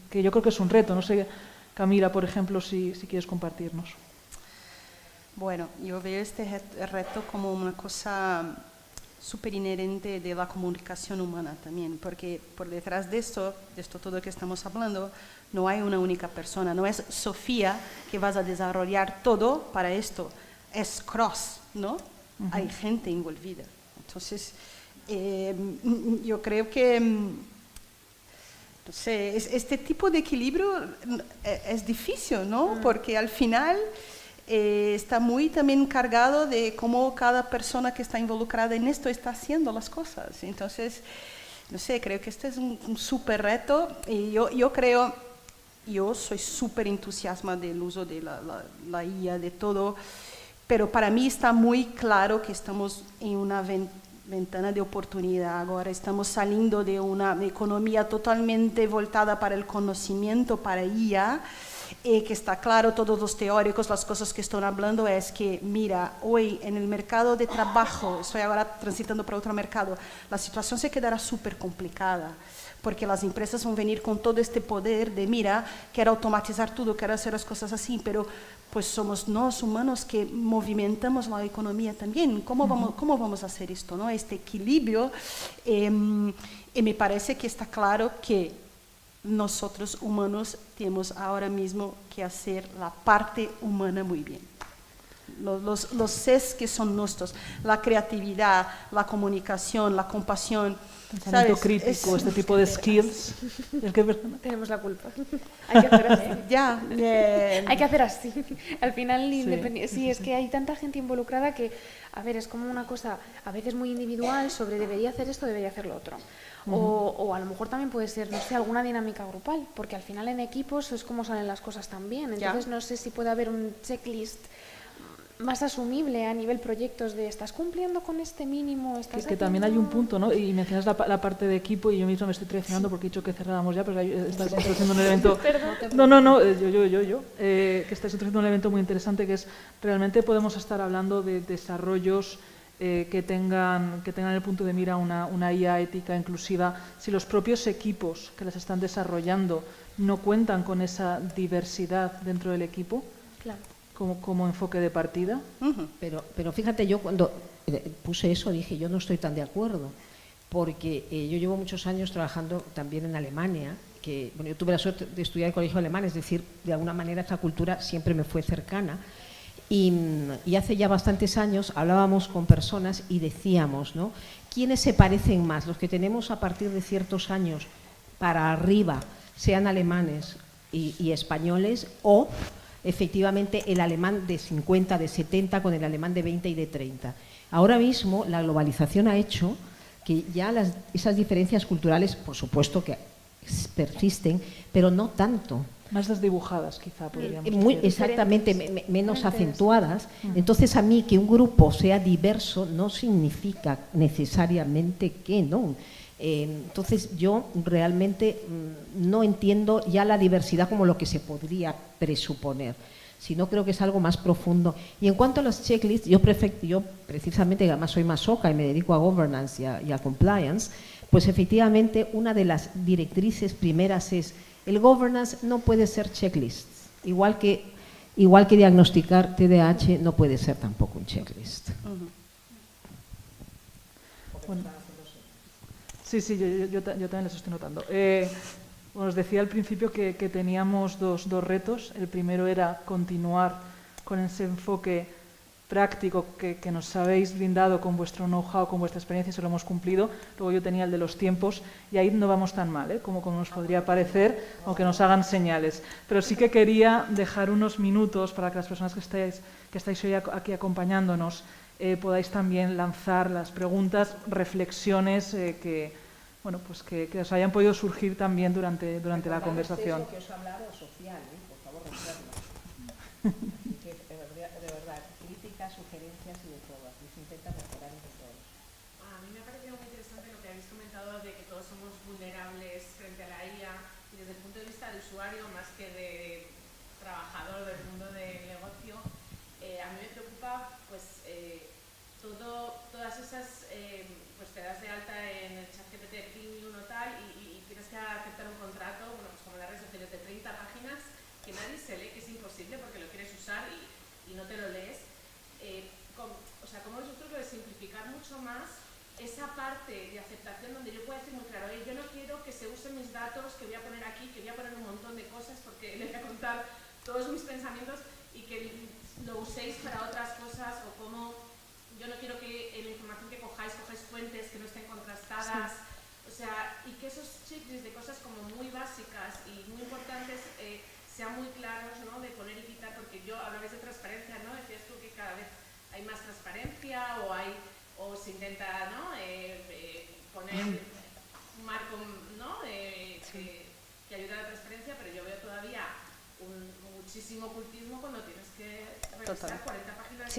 Que yo creo que es un reto. No sé, Camila, por ejemplo, si quieres compartirnos. Bueno, yo veo este reto como una cosa súper inherente de la comunicación humana también, porque por detrás de esto todo que estamos hablando, no hay una única persona, no es Sofía que vas a desarrollar todo para esto, es cross, ¿no? Hay gente envolvida. Entonces, yo creo que no sé, este tipo de equilibrio es difícil, ¿no? Porque al final está muy también cargado de cómo cada persona que está involucrada en esto está haciendo las cosas. Entonces, no sé, creo que este es un súper reto y yo soy súper entusiasmada del uso de la IA, de todo, pero para mí está muy claro que estamos en una ventana de oportunidad. Ahora estamos saliendo de una economía totalmente voltada para el conocimiento, para IA, que está claro, todos los teóricos, las cosas que están hablando es que, mira, hoy en el mercado de trabajo, estoy ahora transitando para otro mercado, la situación se quedará súper complicada, porque las empresas van a venir con todo este poder de, mira, quiero automatizar todo, quiero hacer las cosas así, pero pues somos los humanos que movimentamos la economía también. ¿Cómo vamos a hacer esto, ¿no? Este equilibrio, y me parece que está claro que nosotros humanos tenemos ahora mismo que hacer la parte humana muy bien. Los Cs que son nuestros, la creatividad, la comunicación, la compasión, pensamiento crítico, este tipo de skills. Tenemos la culpa. Hay que hacer así. Ya. Hay que hacer así. Al final, Sí, es que hay tanta gente involucrada que, a ver, es como una cosa a veces muy individual sobre debería hacer esto, debería hacer lo otro. O a lo mejor también puede ser, no sé, alguna dinámica grupal, porque al final en equipos es como salen las cosas también. Entonces no sé si puede haber un checklist más asumible a nivel proyectos de ¿estás cumpliendo con este mínimo? Que también hay un punto, ¿no? Y mencionas la parte de equipo y yo mismo me estoy traicionando porque he dicho que cerráramos ya, pero estás introduciendo un elemento... que estás introduciendo un elemento muy interesante, que es realmente podemos estar hablando de desarrollos que tengan el punto de mira una IA ética inclusiva, si los propios equipos que las están desarrollando no cuentan con esa diversidad dentro del equipo. Claro. Como enfoque de partida. Pero fíjate, yo cuando puse eso dije, yo no estoy tan de acuerdo, porque yo llevo muchos años trabajando también en Alemania, que bueno, yo tuve la suerte de estudiar en el colegio alemán, es decir, de alguna manera esta cultura siempre me fue cercana, y hace ya bastantes años hablábamos con personas y decíamos, ¿no?, ¿quiénes se parecen más? Los que tenemos a partir de ciertos años para arriba, sean alemanes y españoles, o efectivamente el alemán de 50, de 70 con el alemán de 20 y de 30. Ahora mismo la globalización ha hecho que ya esas diferencias culturales, por supuesto que persisten, pero no tanto. Más desdibujadas, quizá, podríamos decir. Exactamente, menos acentuadas. Entonces, a mí que un grupo sea diverso no significa necesariamente que no. Entonces, yo realmente no entiendo ya la diversidad como lo que se podría presuponer, sino creo que es algo más profundo. Y en cuanto a los checklists, yo precisamente, además soy masoca y me dedico a governance y a compliance, pues efectivamente una de las directrices primeras es el governance no puede ser checklists, igual que diagnosticar TDAH no puede ser tampoco un checklist. Bueno, sí, yo también les estoy notando. Os decía al principio que teníamos dos retos. El primero era continuar con ese enfoque práctico que nos habéis brindado con vuestro know-how, con vuestra experiencia, y se lo hemos cumplido. Luego yo tenía el de los tiempos y ahí no vamos tan mal, como nos podría parecer, aunque nos hagan señales. Pero sí que quería dejar unos minutos para que las personas que estáis hoy aquí acompañándonos podáis también lanzar las preguntas, reflexiones que os hayan podido surgir también durante la conversación. Que os he hablado social, por favor, recuerdo. De verdad, críticas, sugerencias y de todas. Se intenta mejorar entre todos. A mí me ha parecido muy interesante lo que habéis comentado de que todos somos vulnerables frente a la IA y desde el punto de vista de usuario más que de trabajador del mundo del negocio. A mí me preocupa pues todas esas pues te das de alta en el ChatGPT Premium o tal y tienes que aceptar un contrato, bueno, pues como las redes sociales de 30 páginas que nadie se lee, que es imposible porque lo quieres usar y no te lo lees. ¿Cómo vosotros lo de simplificar mucho más esa parte de aceptación donde yo puedo decir muy claro, yo no quiero que se usen mis datos, que voy a poner aquí, que voy a poner un montón de cosas porque les voy a contar todos mis pensamientos y que lo uséis para otras cosas, o como yo no quiero que la información que cojáis fuentes que no estén contrastadas, sí. Y que esos checklists de cosas como muy básicas y muy importantes sean muy claros, ¿no?, de poner y quitar, porque yo hablabais de transparencia, ¿no?, decías tú que cada vez hay más transparencia o se intenta, ¿no?, poner un marco, ¿no?, que ayude a la transparencia, pero yo veo todavía muchísimo ocultismo cuando tienes que revisar 40 páginas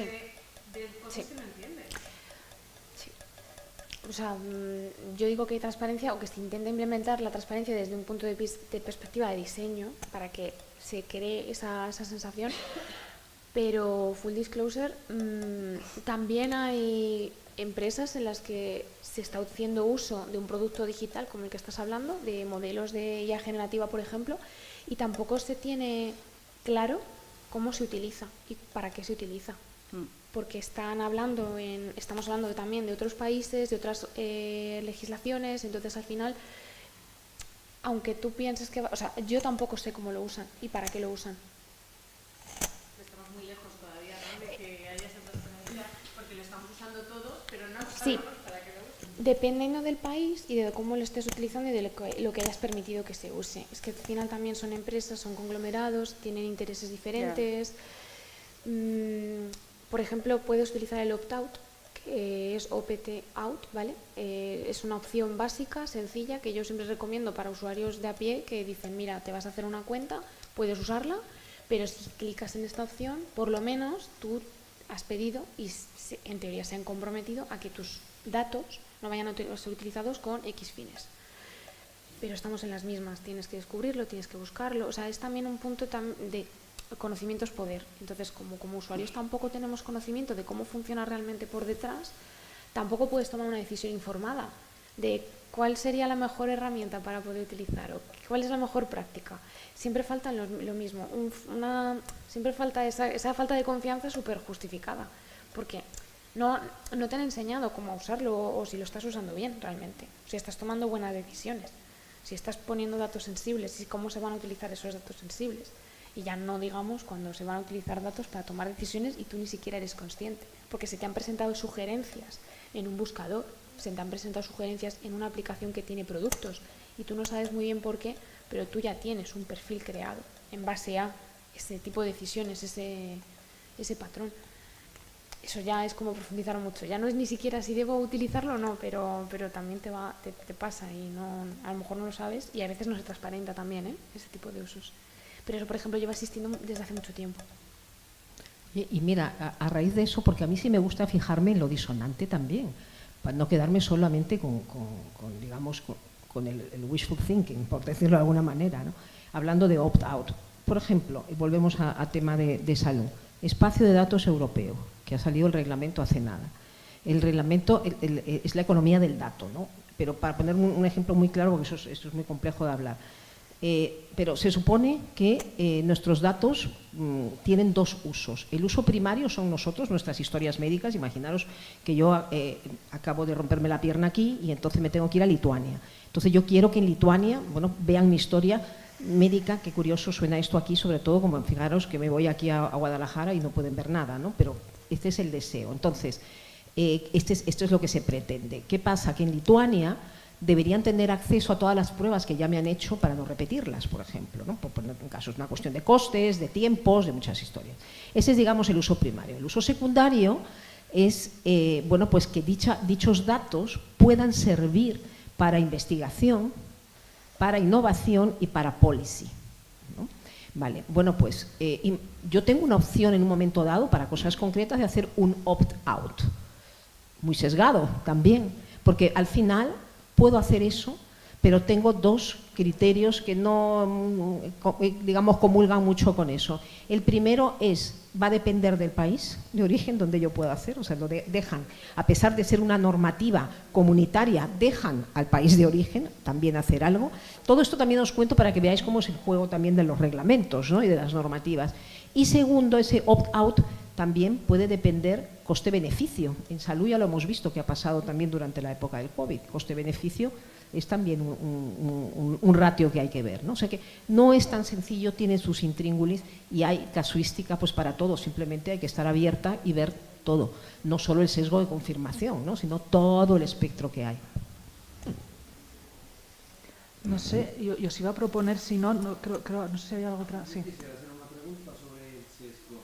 de cosas que no entiendes. Sí. Yo digo que hay transparencia, o que se intenta implementar la transparencia desde un punto de perspectiva de diseño para que se cree esa sensación, pero full disclosure, también hay empresas en las que se está haciendo uso de un producto digital como el que estás hablando, de modelos de IA generativa, por ejemplo, y tampoco se tiene claro cómo se utiliza y para qué se utiliza. Porque estamos hablando también de otros países, de otras legislaciones, entonces al final, aunque tú pienses que yo tampoco sé cómo lo usan y para qué lo usan. Estamos muy lejos todavía, ¿no?, de que haya esa transparencia, porque lo estamos usando todos, pero no sabemos para qué lo usan. Dependiendo del país y de cómo lo estés utilizando y de lo que hayas permitido que se use. Es que al final también son empresas, son conglomerados, tienen intereses diferentes. Por ejemplo, puedes utilizar el opt-out, que es opt-out, ¿vale? Es una opción básica, sencilla, que yo siempre recomiendo para usuarios de a pie que dicen, mira, te vas a hacer una cuenta, puedes usarla, pero si clicas en esta opción, por lo menos tú has pedido y en teoría se han comprometido a que tus datos no vayan a ser utilizados con X fines. Pero estamos en las mismas, tienes que descubrirlo, tienes que buscarlo, o sea, es también un punto de conocimiento es poder. Entonces, como usuarios tampoco tenemos conocimiento de cómo funciona realmente por detrás, tampoco puedes tomar una decisión informada de cuál sería la mejor herramienta para poder utilizar o cuál es la mejor práctica. Siempre falta lo mismo, siempre falta esa falta de confianza súper justificada, porque no te han enseñado cómo usarlo o si lo estás usando bien realmente, si estás tomando buenas decisiones, si estás poniendo datos sensibles y cómo se van a utilizar esos datos sensibles. Y ya no digamos cuando se van a utilizar datos para tomar decisiones y tú ni siquiera eres consciente, porque se te han presentado sugerencias en un buscador, se te han presentado sugerencias en una aplicación que tiene productos y tú no sabes muy bien por qué, pero tú ya tienes un perfil creado en base a ese tipo de decisiones, ese patrón. Eso ya es como profundizar mucho, ya no es ni siquiera si debo utilizarlo o no, pero también te pasa y no, a lo mejor no lo sabes y a veces no se transparenta también ese tipo de usos. Pero eso, por ejemplo, lleva existiendo desde hace mucho tiempo. Y mira, a raíz de eso, porque a mí sí me gusta fijarme en lo disonante también, para no quedarme solamente con el wishful thinking, por decirlo de alguna manera, ¿no? Hablando de opt-out. Por ejemplo, y volvemos a tema de salud, espacio de datos europeo, que ha salido el reglamento hace nada. El reglamento es la economía del dato, ¿no? Pero para poner un ejemplo muy claro, porque esto es muy complejo de hablar. Pero se supone que nuestros datos tienen dos usos. El uso primario son nosotros, nuestras historias médicas. Imaginaros que yo acabo de romperme la pierna aquí y entonces me tengo que ir a Lituania. Entonces yo quiero que en Lituania, vean mi historia médica. Qué curioso suena esto aquí, sobre todo como fijaros que me voy aquí a Guadalajara y no pueden ver nada, ¿no? Pero este es el deseo. Entonces, esto es lo que se pretende. ¿Qué pasa? Que en Lituania deberían tener acceso a todas las pruebas que ya me han hecho para no repetirlas, por ejemplo, ¿no? Por poner un caso, es una cuestión de costes, de tiempos, de muchas historias. Ese es, digamos, el uso primario. El uso secundario es, pues que dichos datos puedan servir para investigación, para innovación y para policy, ¿no? Vale, pues yo tengo una opción en un momento dado para cosas concretas de hacer un opt-out, muy sesgado también, porque al final puedo hacer eso, pero tengo dos criterios que no, digamos, comulgan mucho con eso. El primero va a depender del país de origen donde yo pueda hacer, o sea, dejan, a pesar de ser una normativa comunitaria, dejan al país de origen también hacer algo. Todo esto también os cuento para que veáis cómo es el juego también de los reglamentos, ¿no? Y de las normativas. Y segundo, ese opt-out también puede depender coste-beneficio. En salud ya lo hemos visto que ha pasado también durante la época del COVID. Coste-beneficio es también un ratio que hay que ver, ¿no? O sea que no es tan sencillo, tiene sus intríngulis y hay casuística pues para todo. Simplemente hay que estar abierta y ver todo. No solo el sesgo de confirmación, ¿no? Sino todo el espectro que hay. No sé, yo os iba a proponer, si no, creo, no sé si había algo otra. Sí. Quisiera hacer una pregunta sobre el sesgo,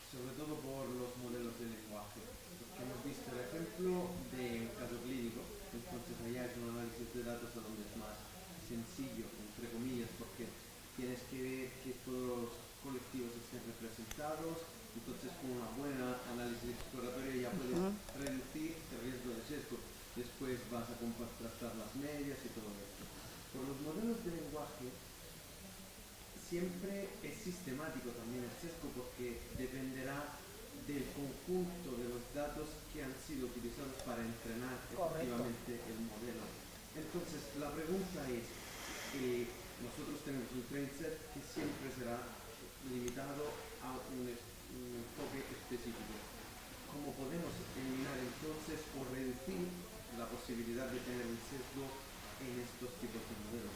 sobre todo por los modelos de lenguaje. Porque hemos visto el ejemplo de un caso clínico, entonces allá es un análisis de datos a donde es más sencillo, entre comillas, porque tienes que ver que todos los colectivos estén representados, entonces con una buena análisis exploratoria ya puedes reducir el riesgo de sesgo. Después vas a contrastar las medias y todo esto. Por los modelos de lenguaje siempre es sistemático también el sesgo porque dependerá del conjunto de los datos que han sido utilizados para entrenar efectivamente el modelo. Entonces la pregunta es, nosotros tenemos un train set que siempre será limitado a un enfoque específico. ¿Cómo podemos eliminar entonces o reducir la posibilidad de tener un sesgo en estos tipos de modelos?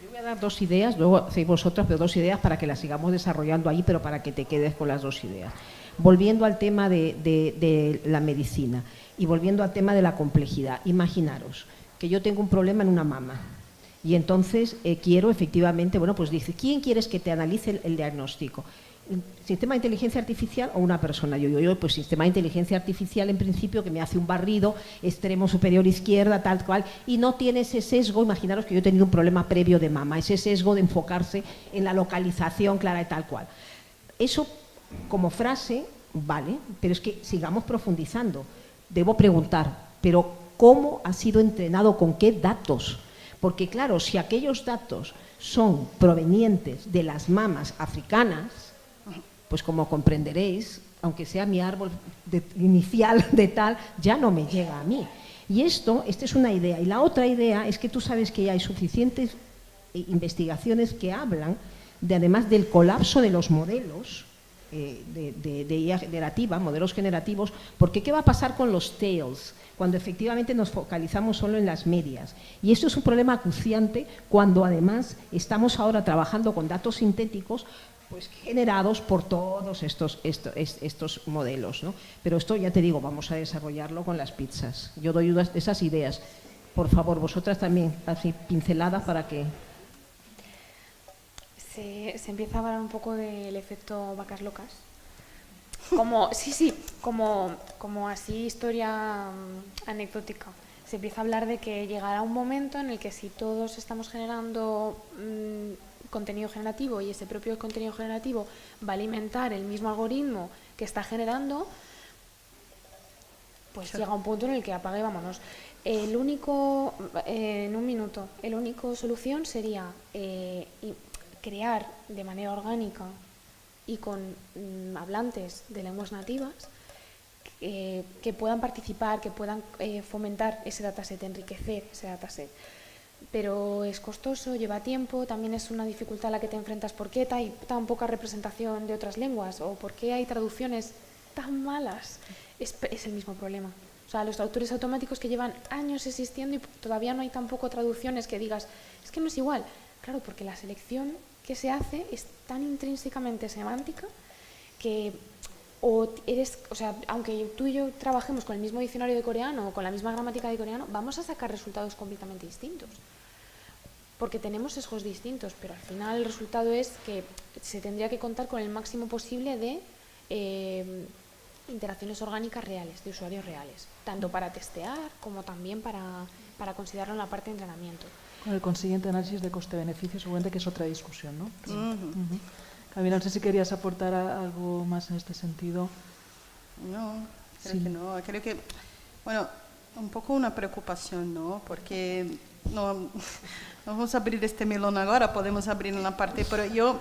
Yo voy a dar dos ideas, luego hacéis vosotras, pero dos ideas para que las sigamos desarrollando ahí, pero para que te quedes con las dos ideas. Volviendo al tema de la medicina y volviendo al tema de la complejidad, imaginaros que yo tengo un problema en una mama y entonces quiero efectivamente, pues dice, ¿quién quieres que te analice el diagnóstico? ¿Sistema de inteligencia artificial o una persona? Yo, pues sistema de inteligencia artificial en principio que me hace un barrido, extremo superior izquierda, tal cual, y no tiene ese sesgo. Imaginaros que yo he tenido un problema previo de mama, ese sesgo de enfocarse en la localización clara y tal cual. Eso, como frase, Vale, pero es que sigamos profundizando. Debo preguntar, ¿pero cómo ha sido entrenado? ¿Con qué datos? Porque claro, si aquellos datos son provenientes de las mamas africanas, pues como comprenderéis, aunque sea mi árbol inicial de tal, ya no me llega a mí. Y esta es una idea. Y la otra idea es que tú sabes que hay suficientes investigaciones que hablan de, además del colapso de los modelos de IA generativa, modelos generativos, porque ¿qué va a pasar con los tails? Cuando efectivamente nos focalizamos solo en las medias. Y esto es un problema acuciante cuando además estamos ahora trabajando con datos sintéticos pues generados por todos estos modelos, ¿no? Pero esto ya te digo, vamos a desarrollarlo con las pizzas. Yo doy esas ideas. Por favor, vosotras también, así pinceladas para que... Se empieza a hablar un poco del efecto vacas locas. Como así historia anecdótica. Se empieza a hablar de que llegará un momento en el que si todos estamos generando contenido generativo y ese propio contenido generativo va a alimentar el mismo algoritmo que está generando, pues llega un punto en el que apague y vámonos. En un minuto, la única solución sería crear de manera orgánica y con hablantes de lenguas nativas que puedan participar, que puedan fomentar ese dataset, enriquecer ese dataset. Pero es costoso, lleva tiempo, también es una dificultad a la que te enfrentas. ¿Por qué hay tan poca representación de otras lenguas? ¿O por qué hay traducciones tan malas? Es el mismo problema. O sea, los traductores automáticos que llevan años existiendo y todavía no hay tampoco traducciones que digas, es que no es igual. Claro, porque la selección que se hace es tan intrínsecamente semántica que aunque tú y yo trabajemos con el mismo diccionario de coreano o con la misma gramática de coreano, vamos a sacar resultados completamente distintos. Porque tenemos sesgos distintos, pero al final el resultado es que se tendría que contar con el máximo posible de interacciones orgánicas reales, de usuarios reales, tanto para testear como también para considerarlo en la parte de entrenamiento. Con el consiguiente análisis de coste-beneficio, seguramente que es otra discusión, ¿no? Camila, no sé si querías aportar algo más en este sentido. No, creo que no. Creo que, bueno, un poco una preocupación, ¿no? Porque no vamos a abrir este melón ahora, podemos abrir en la parte, pero yo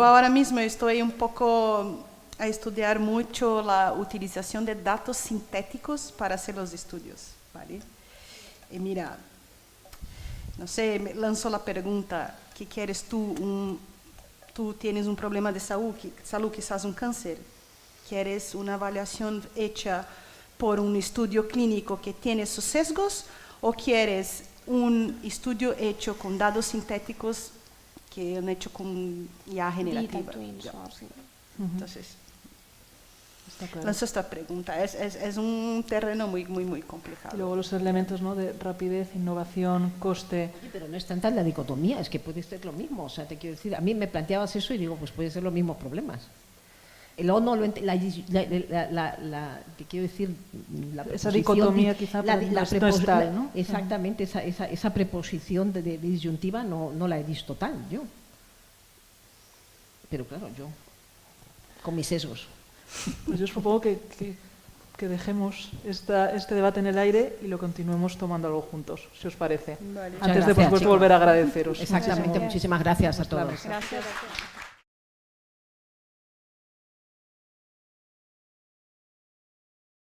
ahora mismo estoy un poco a estudiar mucho la utilización de datos sintéticos para hacer los estudios, ¿vale? Y mira, no sé, me lanzo la pregunta, ¿qué quieres tú? Tú tienes un problema de salud, quizás un cáncer. ¿Quieres una evaluación hecha por un estudio clínico que tiene sus sesgos o quieres un estudio hecho con datos sintéticos que han hecho con IA generativa? Entonces, lanzo esta pregunta. Es un terreno muy, muy, muy complicado. Y luego los elementos, ¿no?, de rapidez, innovación, coste. Oye, pero no es tanta la dicotomía, es que puede ser lo mismo. O sea, te quiero decir, a mí me planteabas eso y digo, pues puede ser los mismos problemas. Te quiero decir, esa dicotomía quizá no es tal, ¿no? Exactamente, esa preposición de disyuntiva no la he visto tal yo. Pero claro, yo, con mis sesgos. Pues yo supongo que dejemos este debate en el aire y lo continuemos tomando algo juntos, si os parece. Vale. Antes de volver a agradeceros. Exactamente, muchísimas gracias a todos. Gracias.